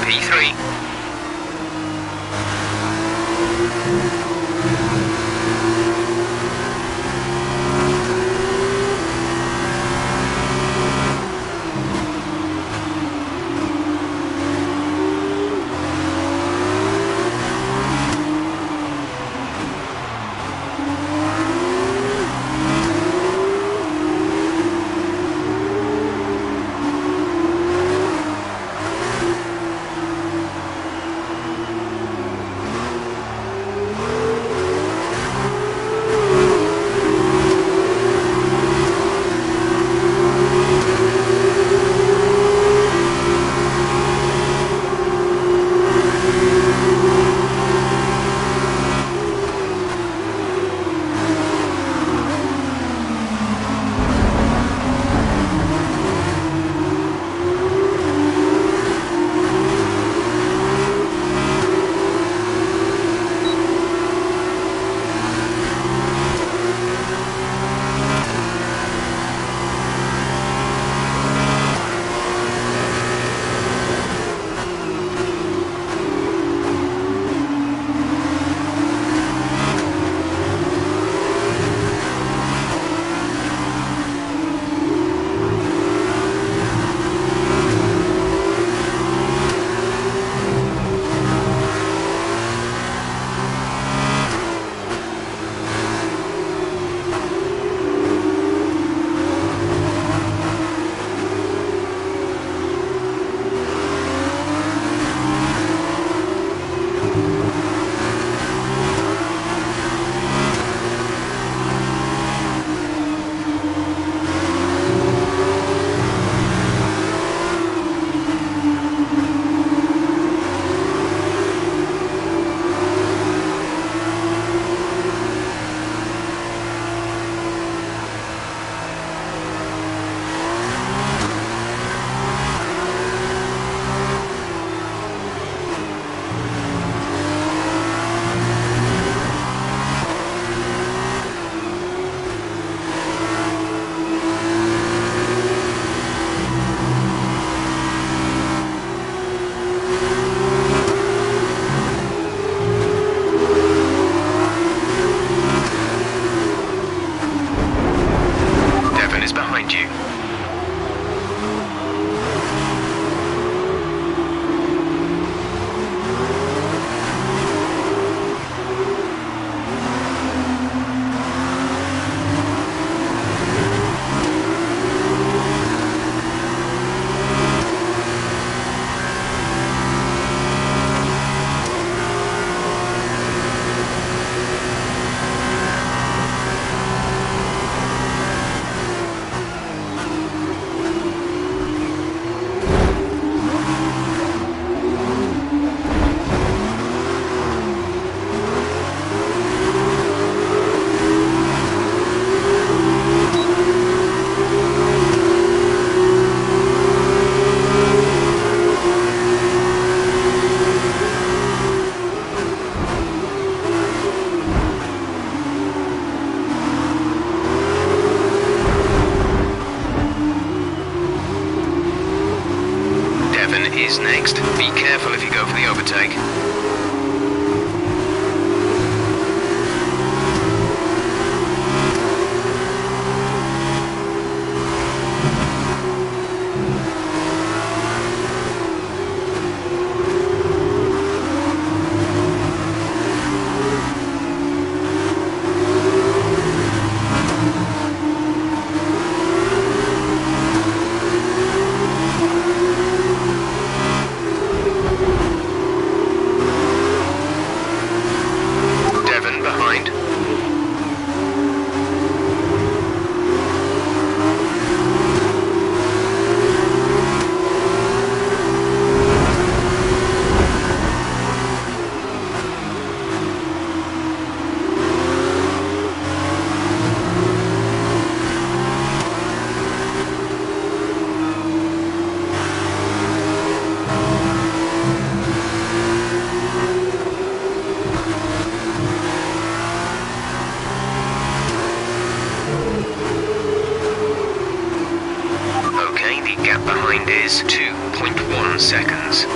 P3. is 2.1 seconds.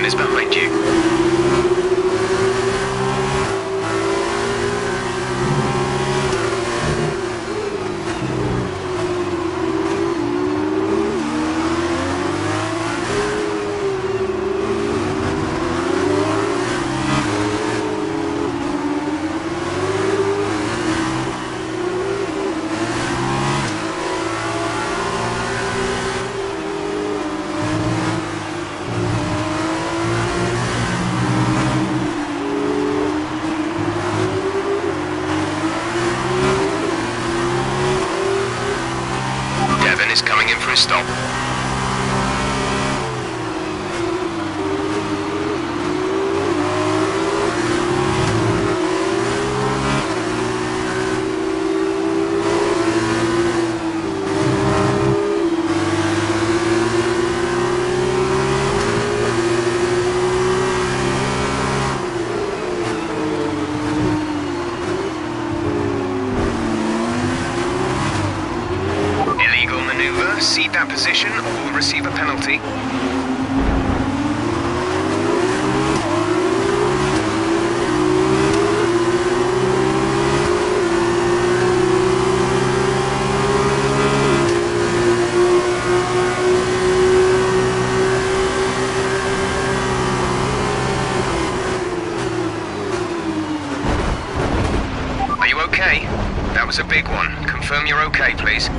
Is behind you. Is coming in for a stop. Cede that position or will receive a penalty. Are you okay? That was a big one. Confirm you're okay, please.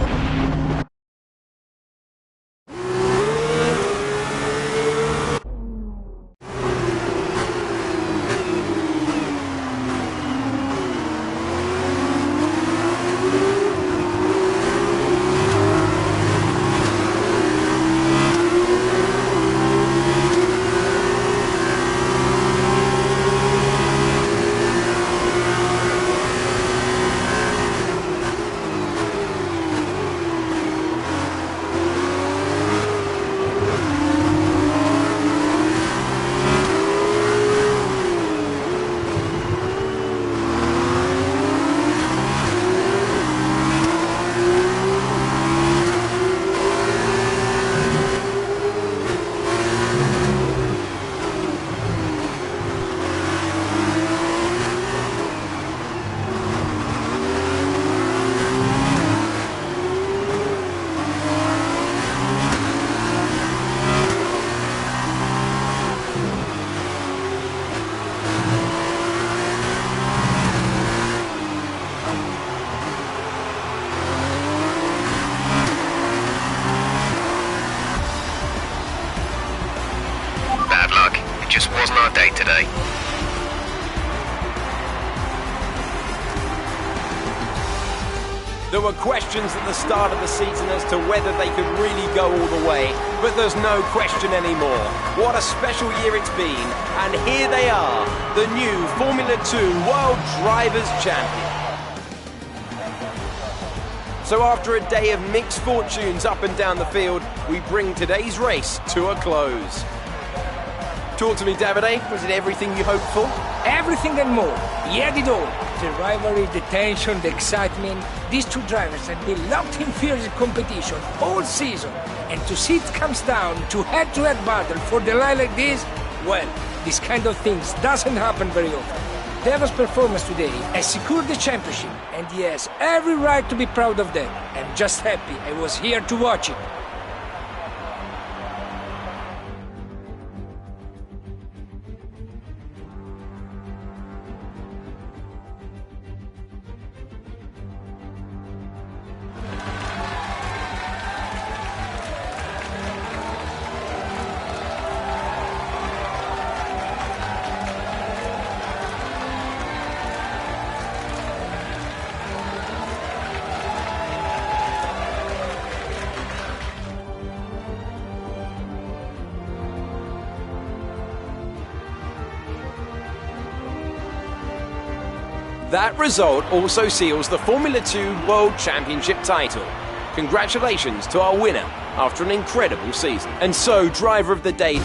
Just wasn't our day today. There were questions at the start of the season as to whether they could really go all the way, but there's no question anymore. What a special year it's been, and here they are, the new Formula 2 World Drivers' Champion. So after a day of mixed fortunes up and down the field, we bring today's race to a close. Talk to me, Davide. Was it everything you hoped for? Everything and more. He had it all. The rivalry, the tension, the excitement. These two drivers have been locked in fierce competition all season. And to see it comes down to head-to-head battle for the line like this, well, this kind of things doesn't happen very often. Deva's performance today has secured the championship, and he has every right to be proud of that. I'm just happy I was here to watch it. That result also seals the Formula 2 World Championship title. Congratulations to our winner after an incredible season. And so, driver of the day...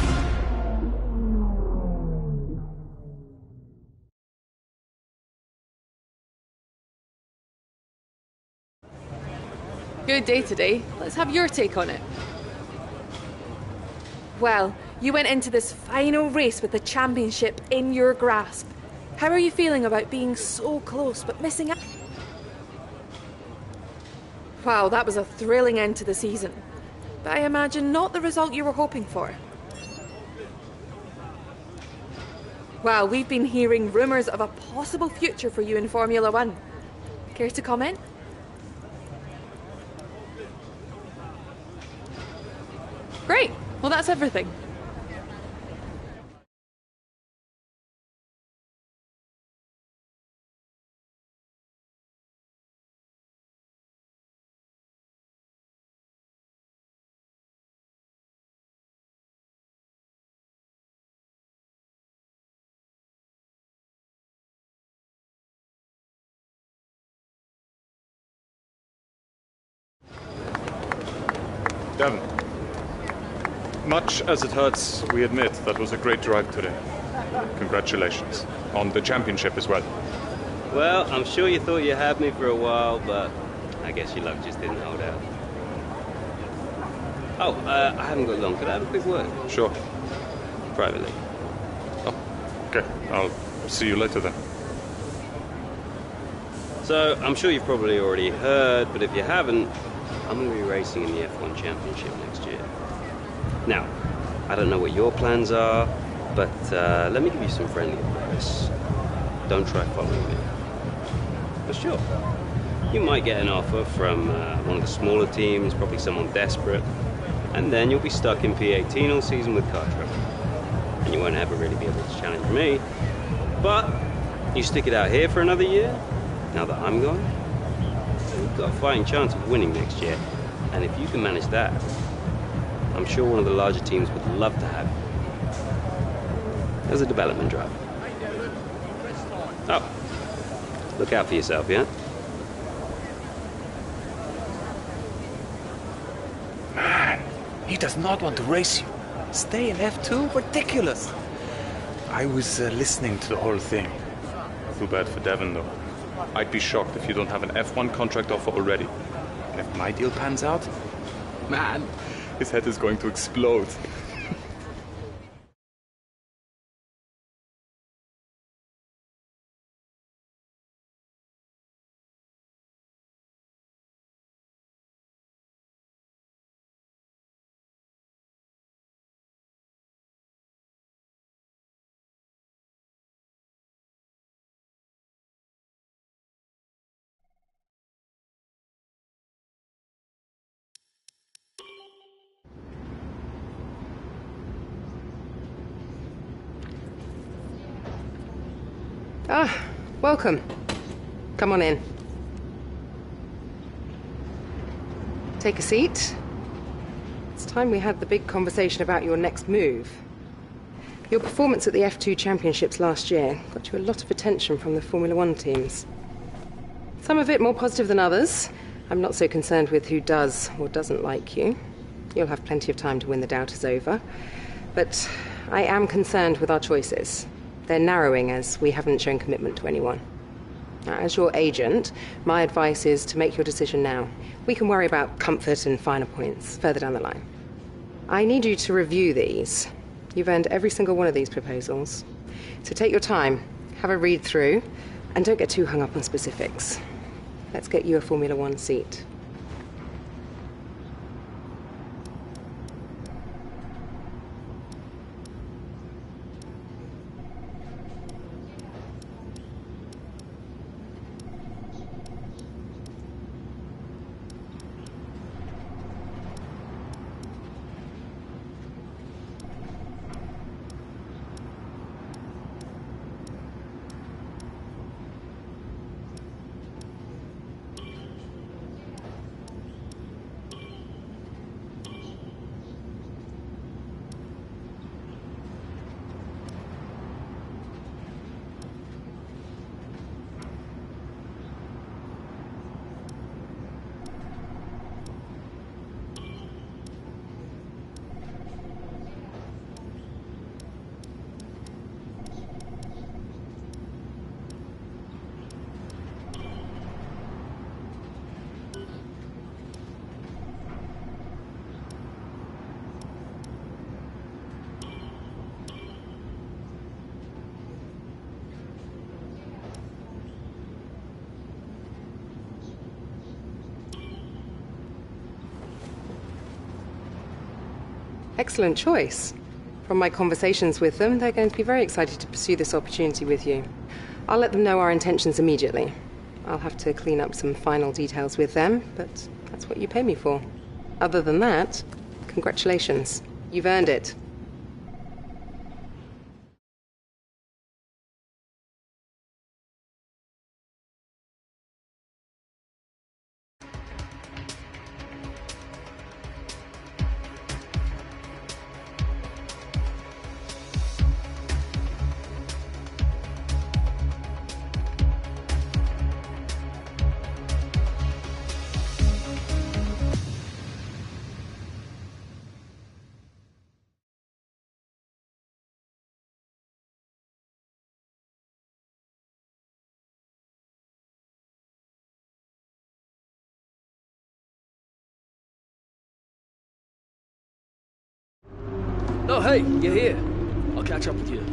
Good day today. Let's have your take on it. Well, you went into this final race with the championship in your grasp. How are you feeling about being so close but missing out? Wow, that was a thrilling end to the season. But I imagine not the result you were hoping for. Well, we've been hearing rumours of a possible future for you in Formula 1. Care to comment? Great. Well, that's everything. Devon, much as it hurts, we admit that was a great drive today. Congratulations. On the championship as well. Well, I'm sure you thought you had me for a while, but I guess your luck just didn't hold out. Oh, I haven't got long. Could I have a quick word? Sure. Privately. Oh, okay. I'll see you later then. So, I'm sure you've probably already heard, but if you haven't, I'm going to be racing in the F1 Championship next year. Now, I don't know what your plans are, but let me give you some friendly advice. Don't try following me. But sure, you might get an offer from one of the smaller teams, probably someone desperate, and then you'll be stuck in P18 all season with car trouble. And you won't ever really be able to challenge me. But you stick it out here for another year, now that I'm gone, you've got a fighting chance of winning next year. And if you can manage that, I'm sure one of the larger teams would love to have you as a development driver. Oh, look out for yourself, yeah? Man, he does not want to race you. Stay in F2? Ridiculous. I was listening to the whole thing. Too bad for Devon, though. I'd be shocked if you don't have an F1 contract offer already. And if my deal pans out, man, his head is going to explode. Ah, welcome. Come on in. Take a seat. It's time we had the big conversation about your next move. Your performance at the F2 Championships last year got you a lot of attention from the Formula 1 teams. Some of it more positive than others. I'm not so concerned with who does or doesn't like you. You'll have plenty of time to win the doubters over. But I am concerned with our choices. They're narrowing as we haven't shown commitment to anyone. Now, as your agent, my advice is to make your decision now. We can worry about comfort and finer points further down the line. I need you to review these. You've earned every single one of these proposals. So take your time, have a read through, and don't get too hung up on specifics. Let's get you a Formula 1 seat. Excellent choice. From my conversations with them, they're going to be very excited to pursue this opportunity with you. I'll let them know our intentions immediately. I'll have to clean up some final details with them, but that's what you pay me for. Other than that, congratulations. You've earned it. Oh, hey, you're here. I'll catch up with you.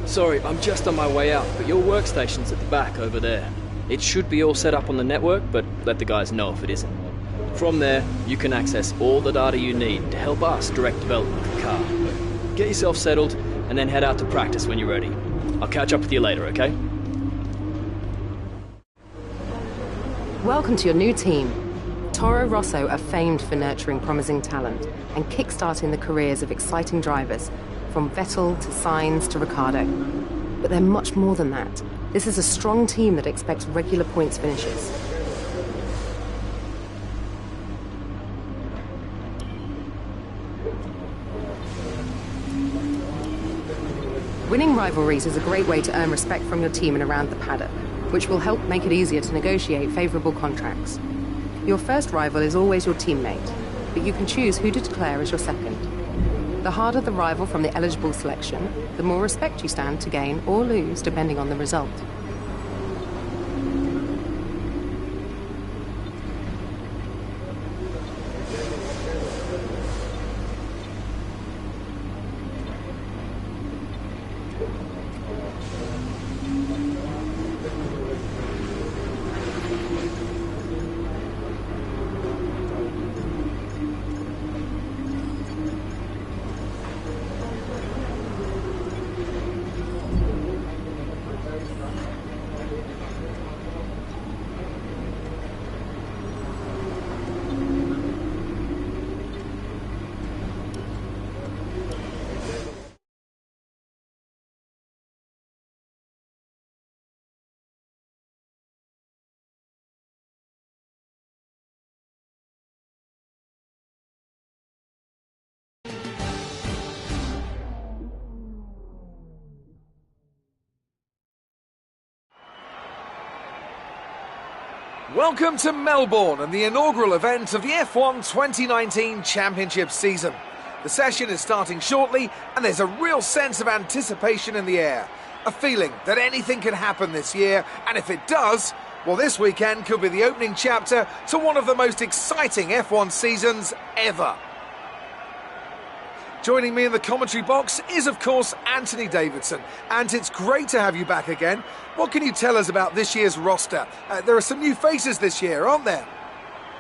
Sorry, I'm just on my way out, but your workstation's at the back over there. It should be all set up on the network, but let the guys know if it isn't. From there, you can access all the data you need to help us direct development of the car. Get yourself settled, and then head out to practice when you're ready. I'll catch up with you later, okay? Welcome to your new team. Toro Rosso are famed for nurturing promising talent and kickstarting the careers of exciting drivers, from Vettel to Sainz to Ricciardo. But they're much more than that. This is a strong team that expects regular points finishes. Winning rivalries is a great way to earn respect from your team and around the paddock, which will help make it easier to negotiate favourable contracts. Your first rival is always your teammate, but you can choose who to declare as your second. The harder the rival from the eligible selection, the more respect you stand to gain or lose depending on the result. Welcome to Melbourne and the inaugural event of the F1 2019 Championship season. The session is starting shortly and there's a real sense of anticipation in the air. A feeling that anything can happen this year, and if it does, well, this weekend could be the opening chapter to one of the most exciting F1 seasons ever. Joining me in the commentary box is, of course, Anthony Davidson. And it's great to have you back again. What can you tell us about this year's roster? There are some new faces this year, aren't there?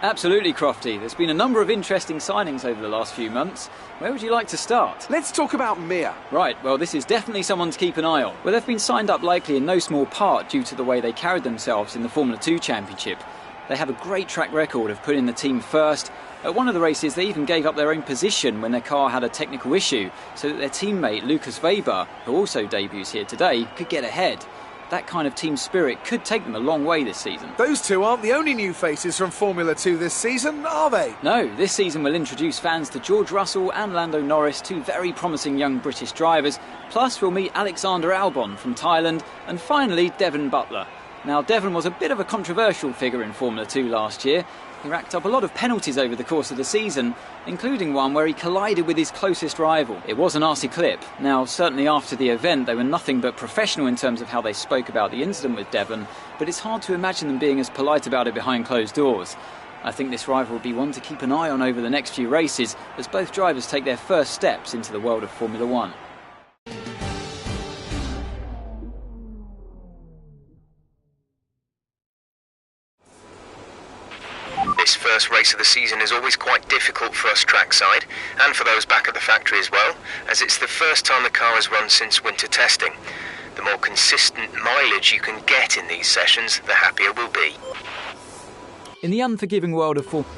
Absolutely, Crofty. There's been a number of interesting signings over the last few months. Where would you like to start? Let's talk about Mia. Right, well, this is definitely someone to keep an eye on. Well, they've been signed up likely in no small part due to the way they carried themselves in the Formula 2 Championship. They have a great track record of putting the team first. At one of the races, they even gave up their own position when their car had a technical issue, so that their teammate Lucas Weber, who also debuts here today, could get ahead. That kind of team spirit could take them a long way this season. Those two aren't the only new faces from Formula 2 this season, are they? No, this season will introduce fans to George Russell and Lando Norris, two very promising young British drivers. Plus, we'll meet Alexander Albon from Thailand, and finally, Devon Butler. Now, Devon was a bit of a controversial figure in Formula 2 last year. He racked up a lot of penalties over the course of the season, including one where he collided with his closest rival. It was an arsey clip. Now, certainly after the event, they were nothing but professional in terms of how they spoke about the incident with Devon, but it's hard to imagine them being as polite about it behind closed doors. I think this rival will be one to keep an eye on over the next few races, as both drivers take their first steps into the world of Formula 1. This first race of the season is always quite difficult for us trackside, and for those back at the factory as well, as it's the first time the car has run since winter testing. The more consistent mileage you can get in these sessions, the happier we'll be. In the unforgiving world of Formula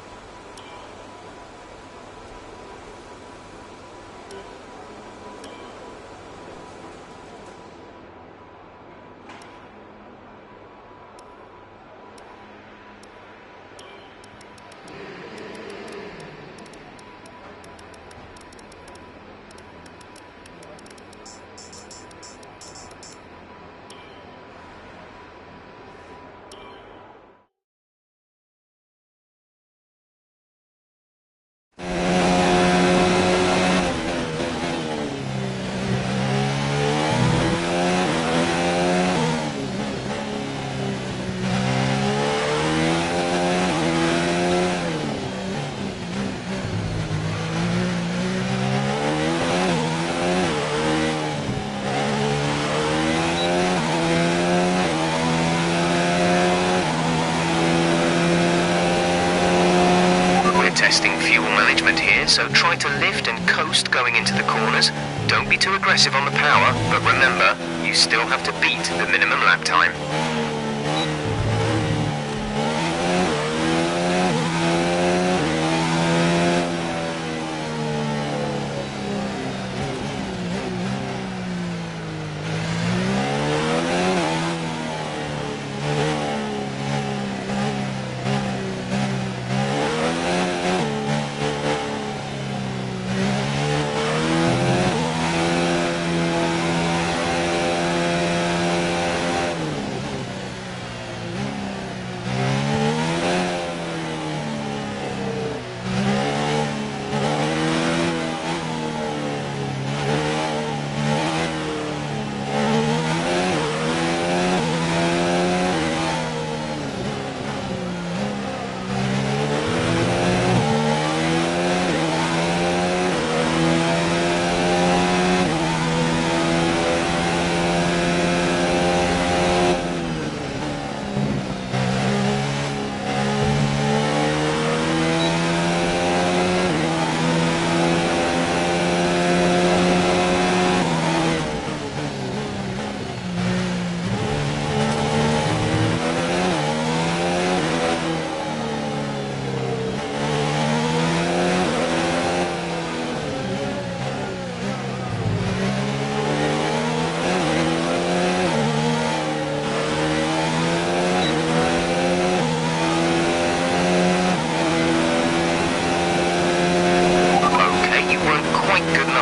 testing fuel management here, so try to lift and coast going into the corners. Don't be too aggressive on the power, but remember, you still have to beat the minimum lap time.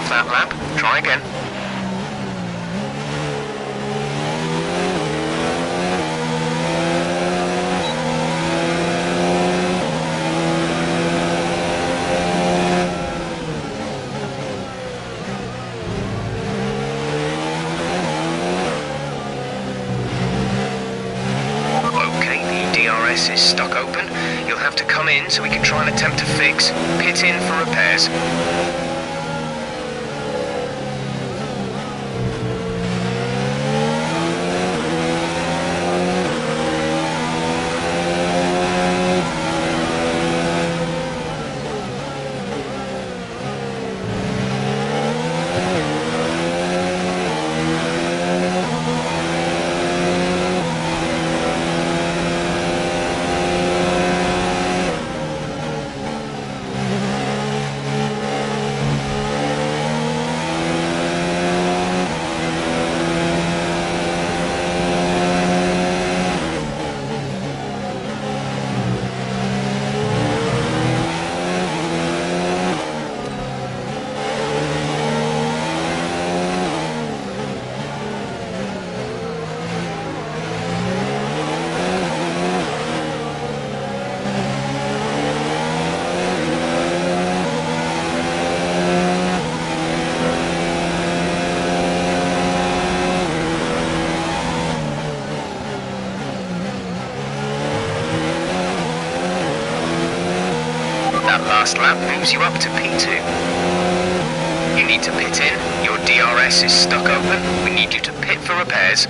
That lap. Try again. Okay, the DRS is stuck open. You'll have to come in so we can try and attempt to fix. Pit in for repairs. Last lap moves you up to P2. You need to pit in, your DRS is stuck open, we need you to pit for repairs.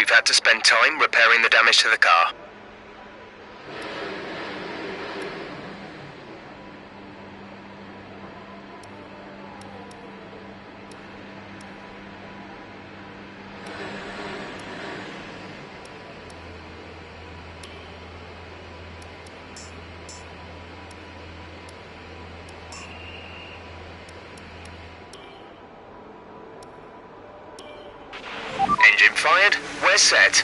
We've had to spend time repairing the damage to the car. Engine fired, we're set.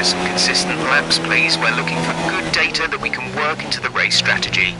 Some consistent laps, please. We're looking for good data that we can work into the race strategy.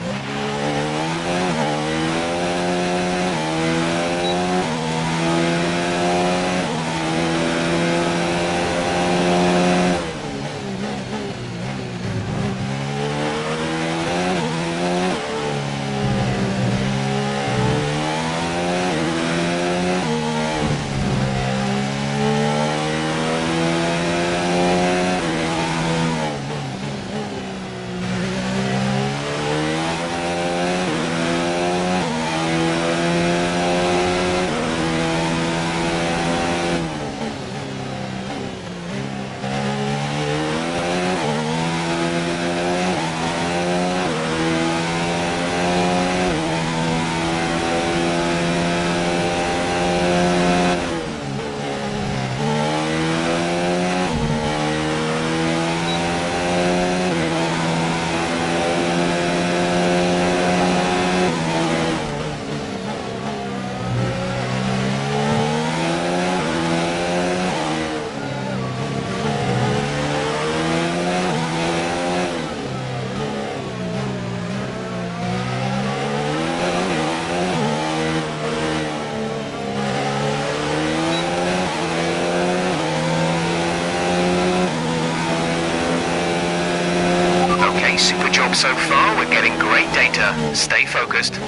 Super job so far, we're getting great data. Stay focused.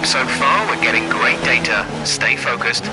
top so far. We're getting great data. Stay focused.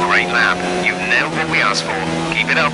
Great lap. You've nailed what we asked for. Keep it up.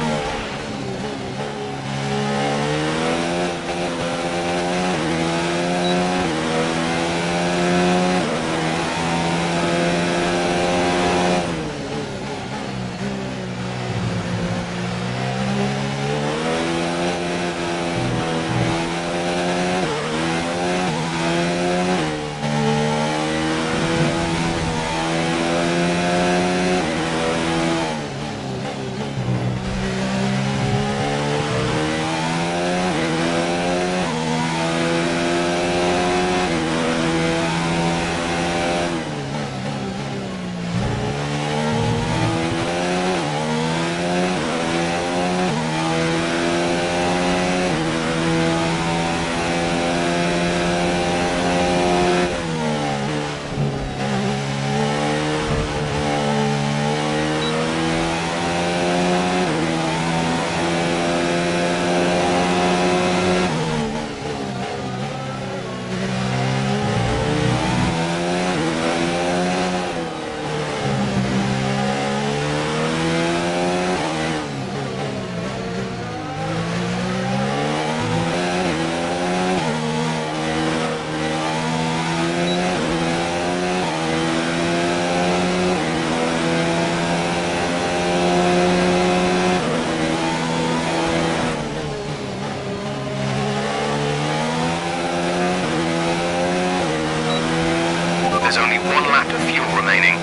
There's only one lap of fuel remaining.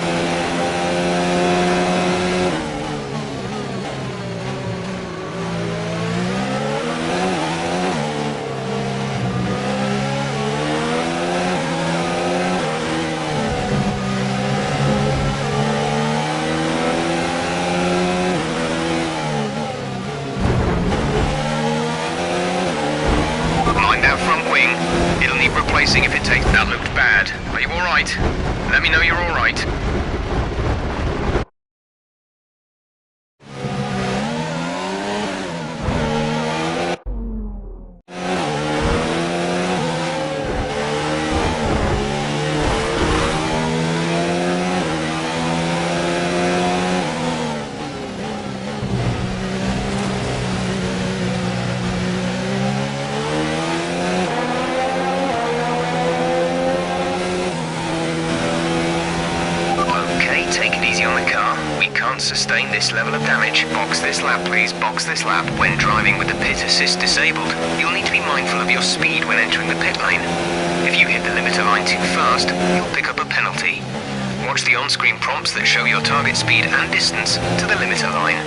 Mind that front wing. It'll need replacing if it takes... That looked bad. Are you alright? Let me know you're alright. Sustain this level of damage. Box this lap, please. Box this lap. When driving with the pit assist disabled, you'll need to be mindful of your speed when entering the pit lane. If you hit the limiter line too fast, you'll pick up a penalty. Watch the on-screen prompts that show your target speed and distance to the limiter line.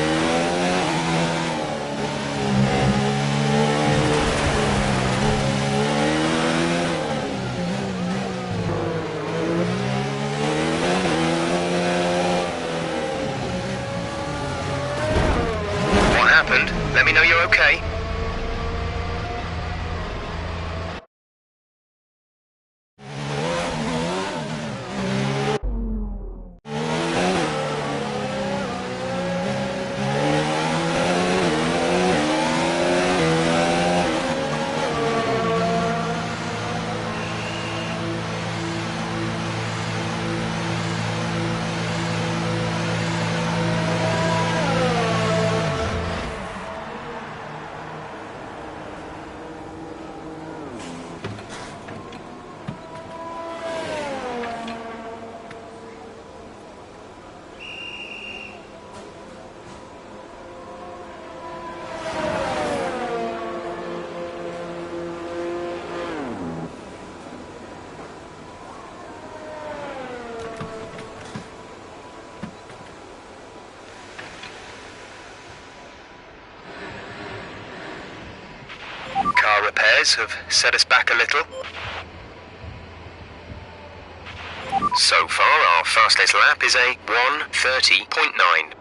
Let me know you're okay. repairs have set us back a little. So far, our fastest lap is a 1:30.9.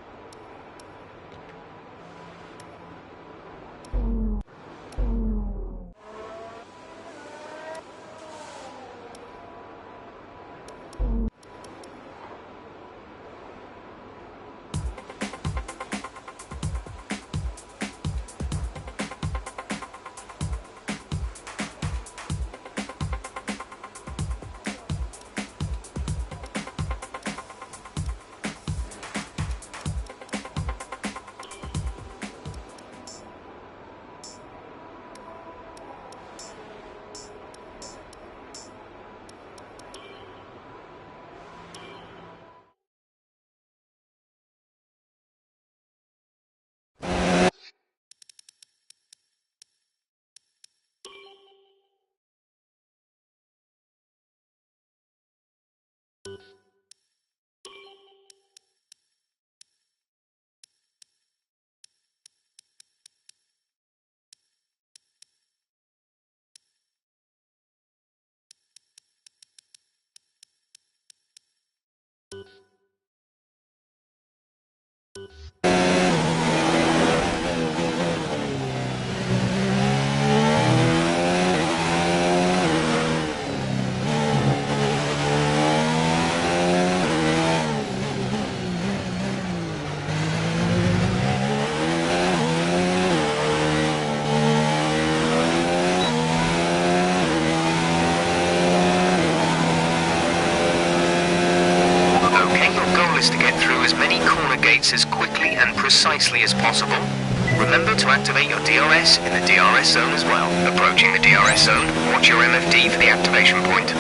To get through as many corner gates as quickly and precisely as possible. Remember to activate your DRS in the DRS zone as well. Approaching the DRS zone, watch your MFD for the activation point.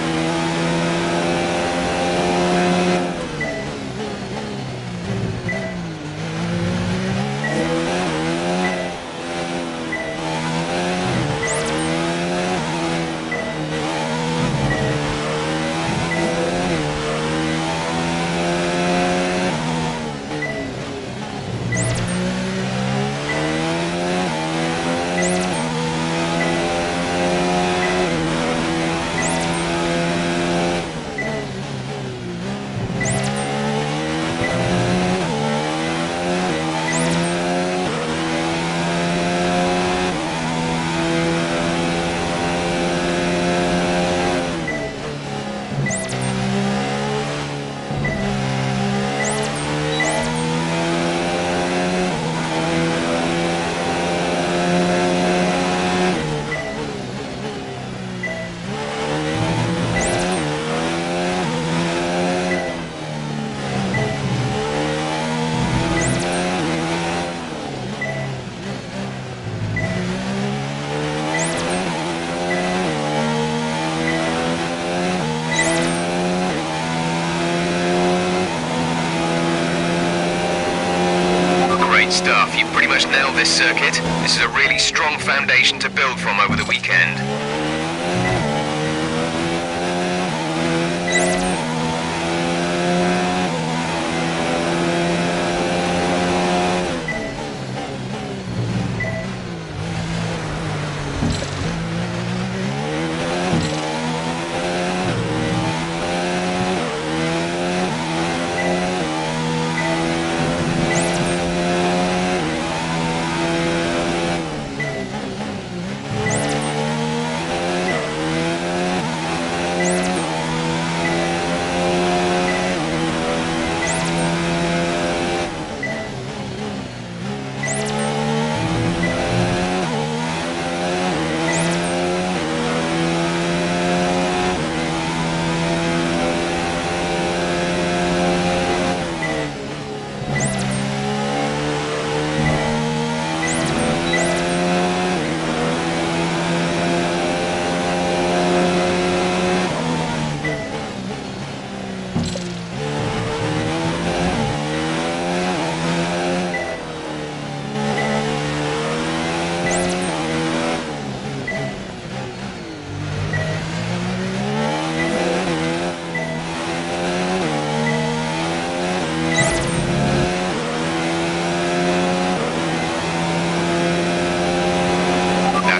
Stuff. You've pretty much nailed this circuit. This is a really strong foundation to build from over the weekend.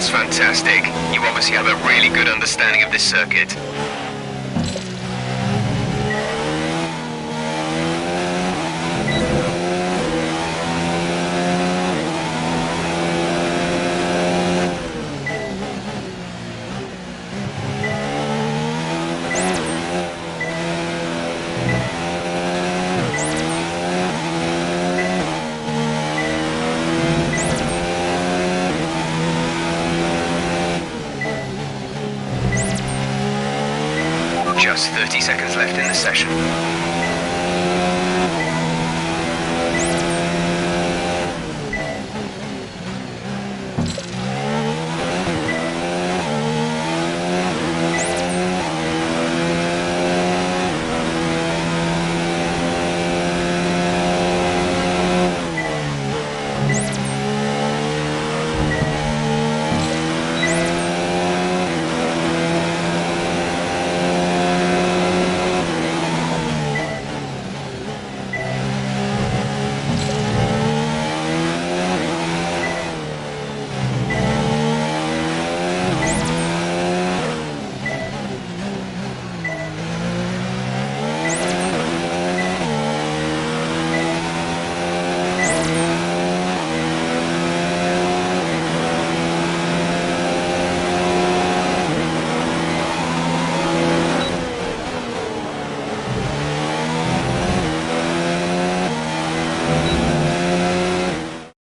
That's fantastic. You obviously have a really good understanding of this circuit. Just 30 seconds left in the session.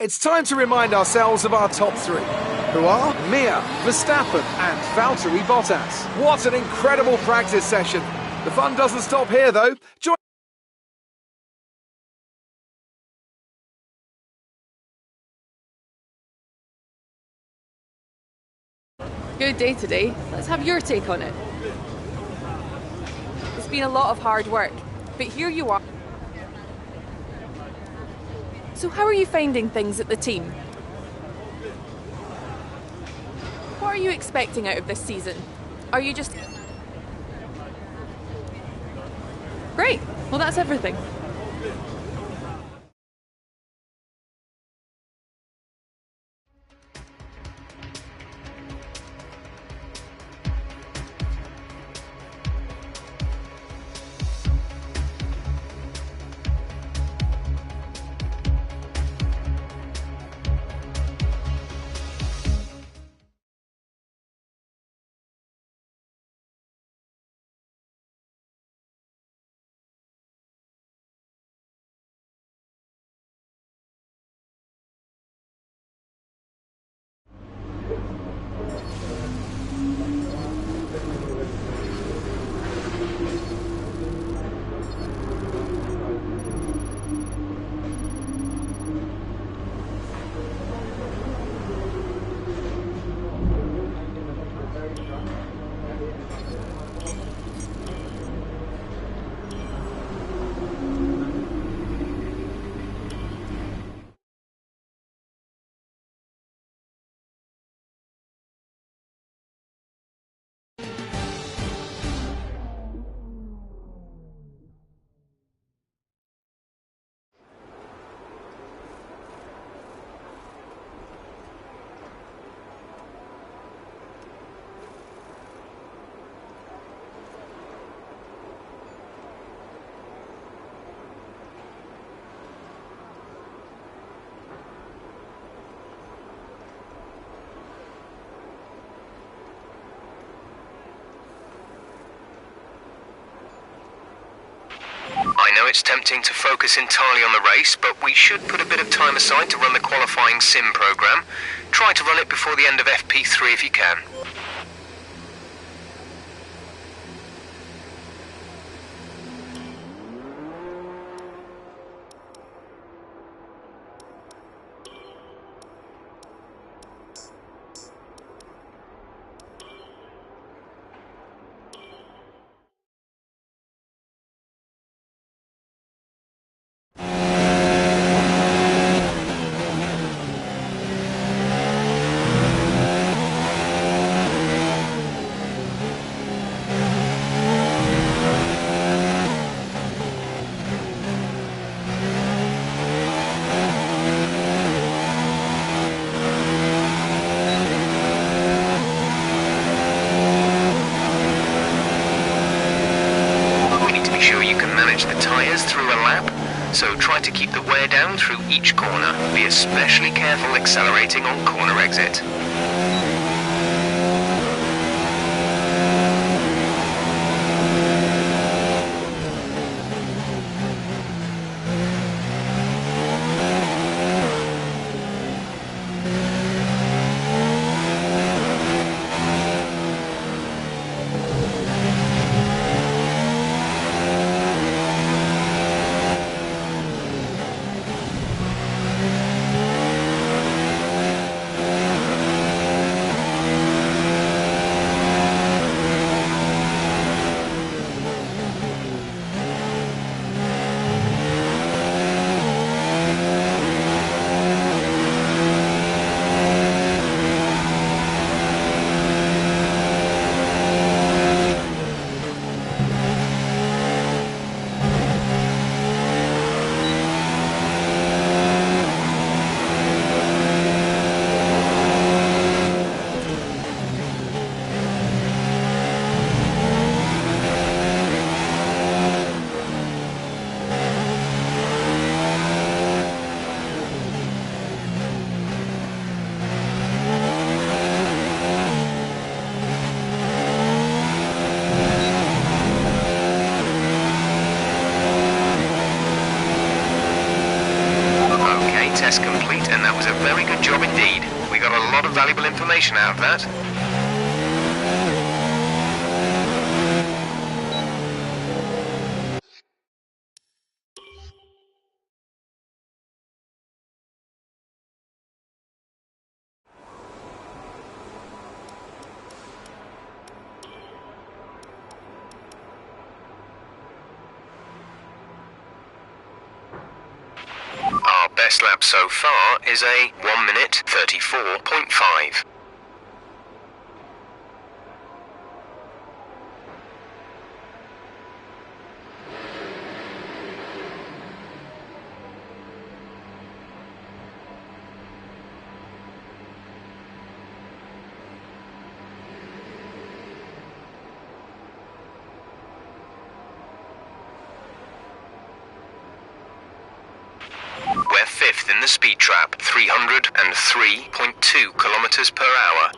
It's time to remind ourselves of our top three, who are Mia, Verstappen and Valtteri Bottas. What an incredible practice session. The fun doesn't stop here though. Join Good day today. Let's have your take on it. It's been a lot of hard work, but here you are. So how are you finding things at the team? What are you expecting out of this season? Are you just... Great. Well, that's everything. I know it's tempting to focus entirely on the race, but we should put a bit of time aside to run the qualifying sim program. Try to run it before the end of FP3 if you can. try to keep the wear down through each corner. Be especially careful accelerating on corner exit. Test complete, and that was a very good job indeed. We got a lot of valuable information out of that. Best lap so far is a 1 minute 34.5. We're fifth in the speed trap, 303.2 kilometers per hour.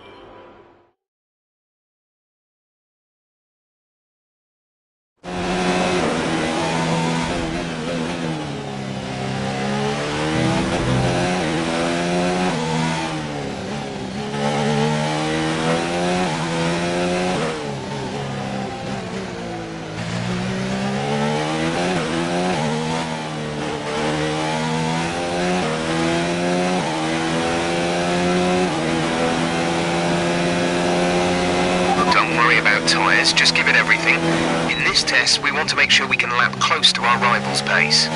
Tyres, just give it everything. In this test, we want to make sure we can lap close to our rival's pace.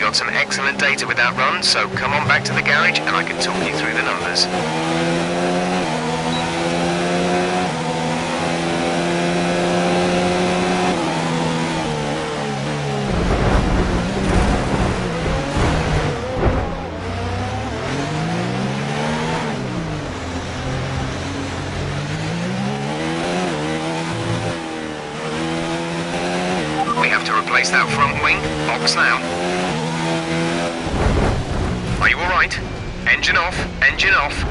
got some excellent data with that run, so come on back to the garage and I can talk you through the numbers. Replace that front wing. Box now. Are you alright? Engine off. Engine off.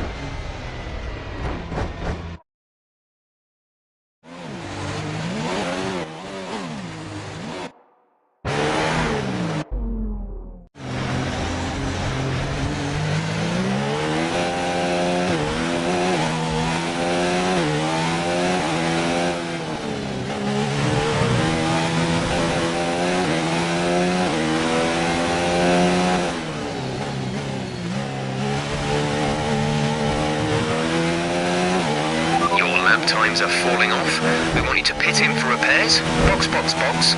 Times are falling off. We want you to pit in for repairs. Box, box, box.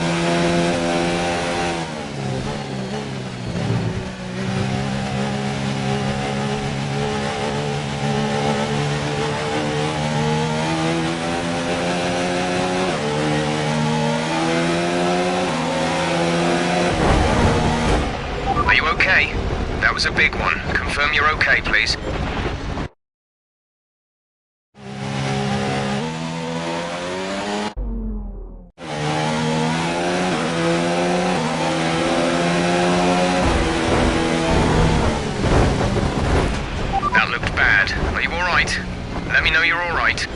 Are you okay? That was a big one. Confirm you're okay, please. Are you alright? Let me know you're alright.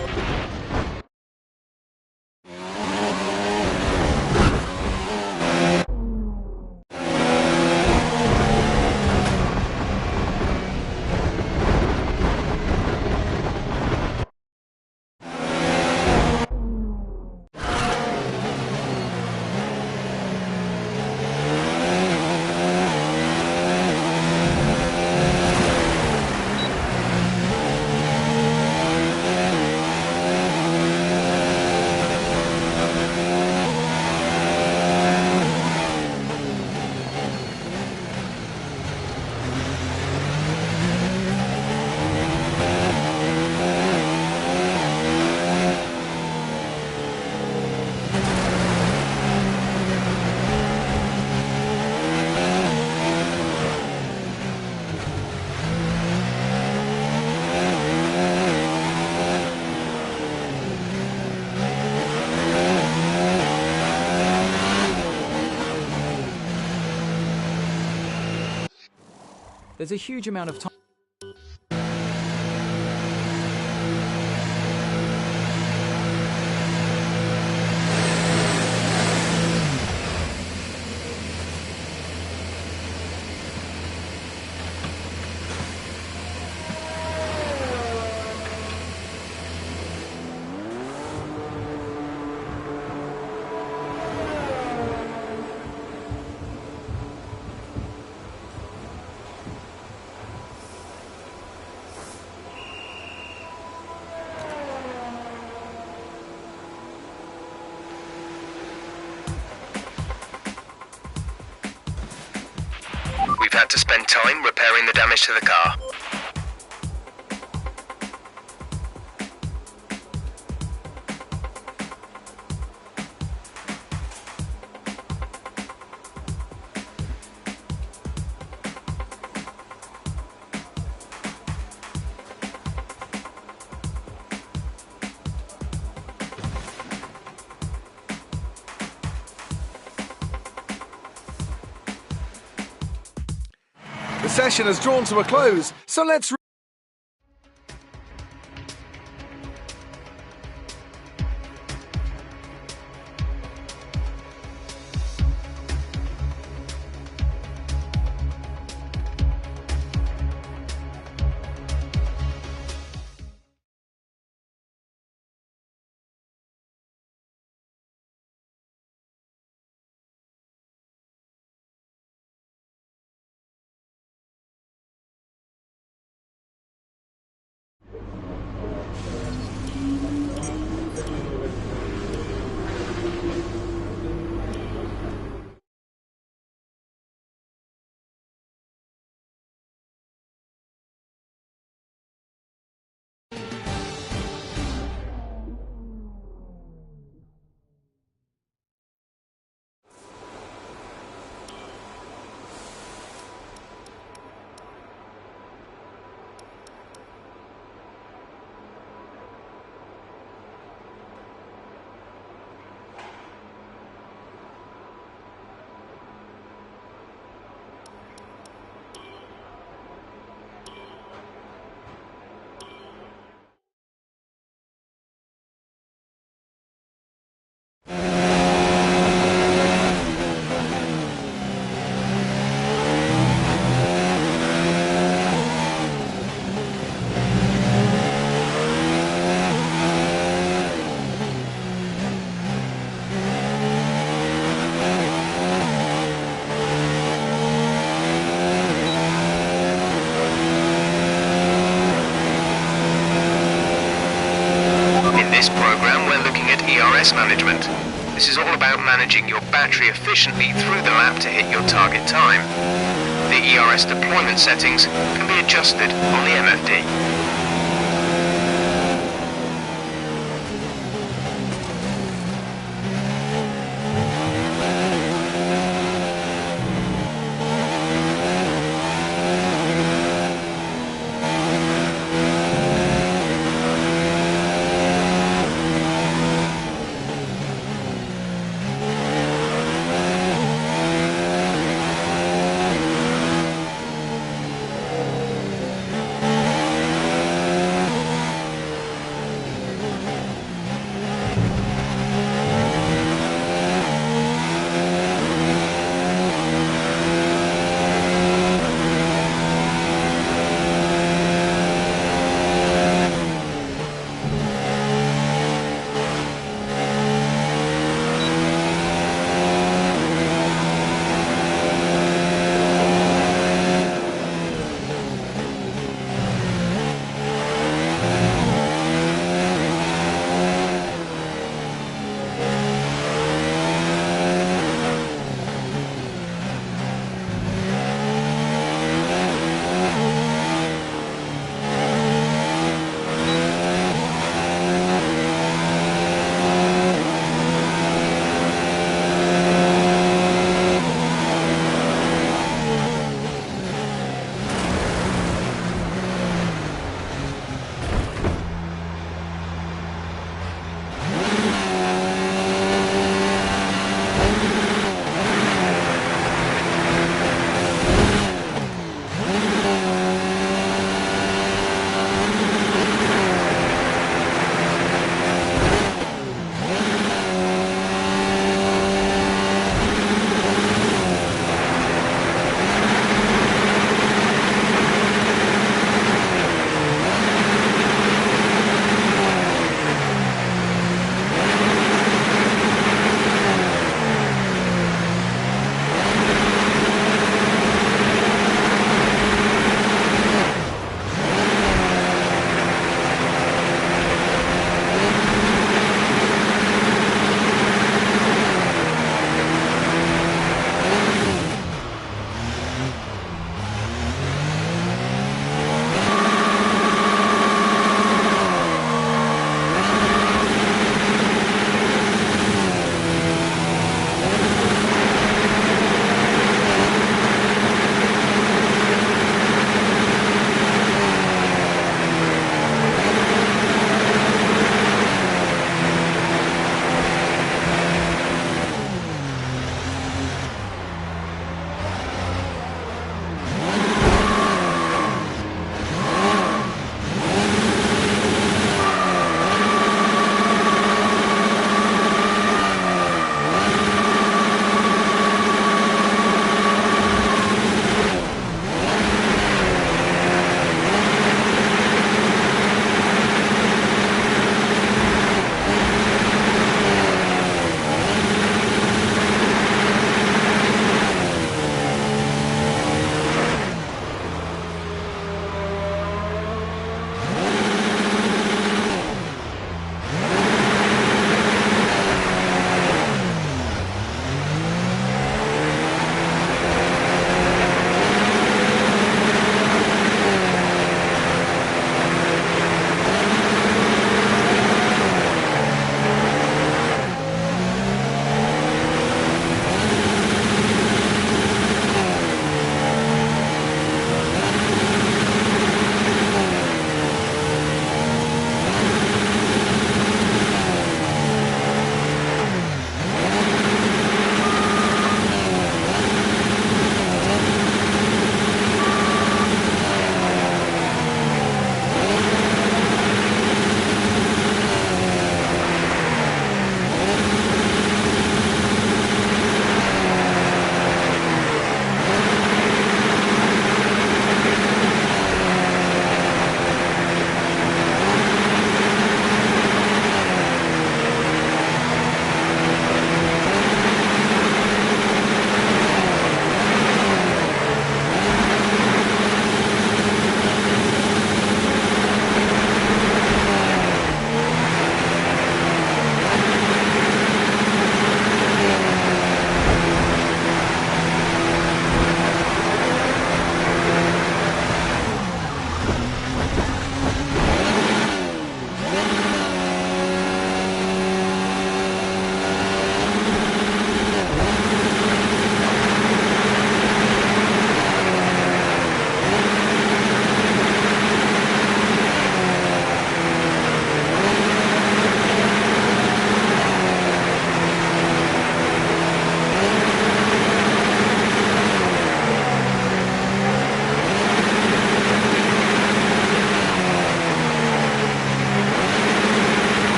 There's a huge amount of time. We've had to spend time repairing the damage to the car. The session has drawn to a close, so let's important. This is all about managing your battery efficiently through the lap to hit your target time. The ERS deployment settings can be adjusted on the MFD.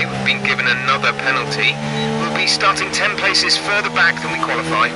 Okay, we've been given another penalty. We'll be starting 10 places further back than we qualify.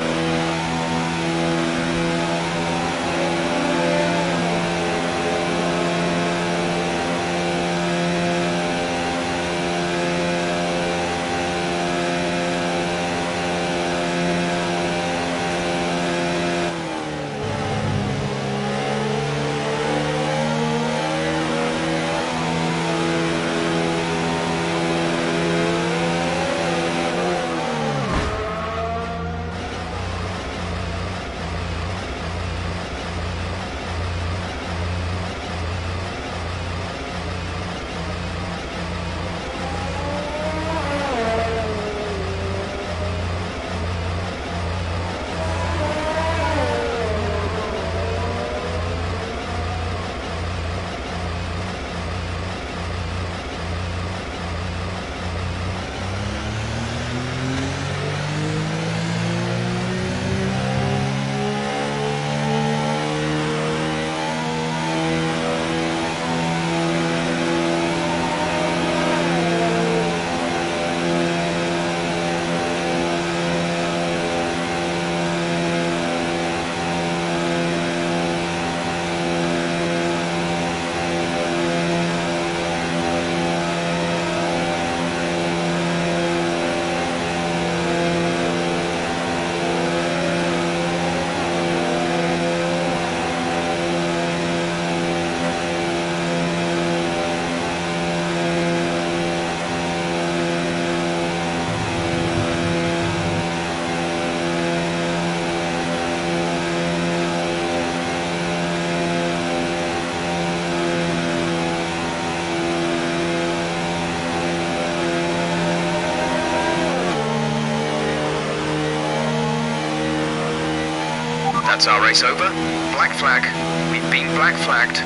That's our race over. Black flag. We've been black flagged.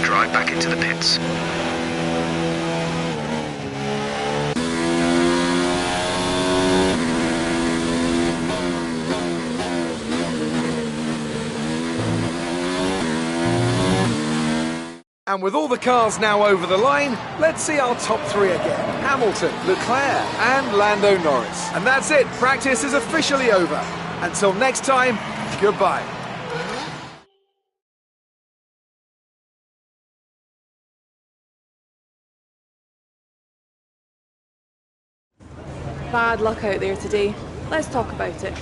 Drive back into the pits. And with all the cars now over the line, let's see our top three again. Hamilton, Leclerc and Lando Norris. And that's it, practice is officially over. Until next time, goodbye. Bad luck out there today. Let's talk about it.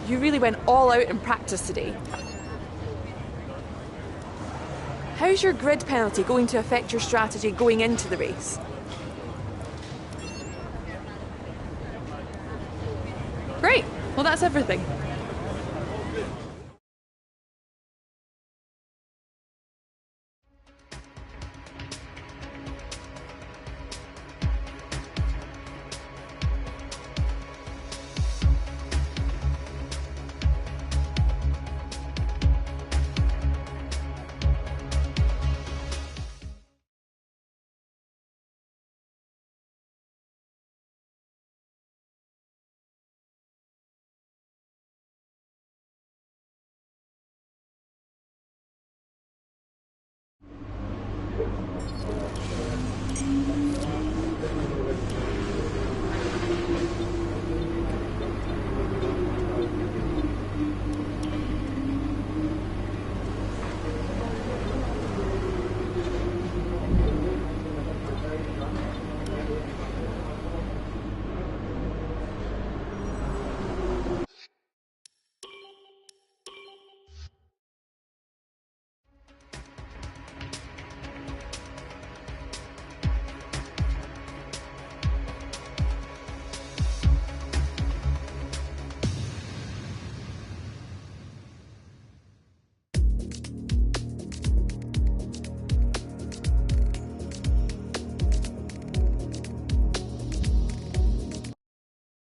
You really went all out in practice today. How's your grid penalty going to affect your strategy going into the race? Great. Well, that's everything.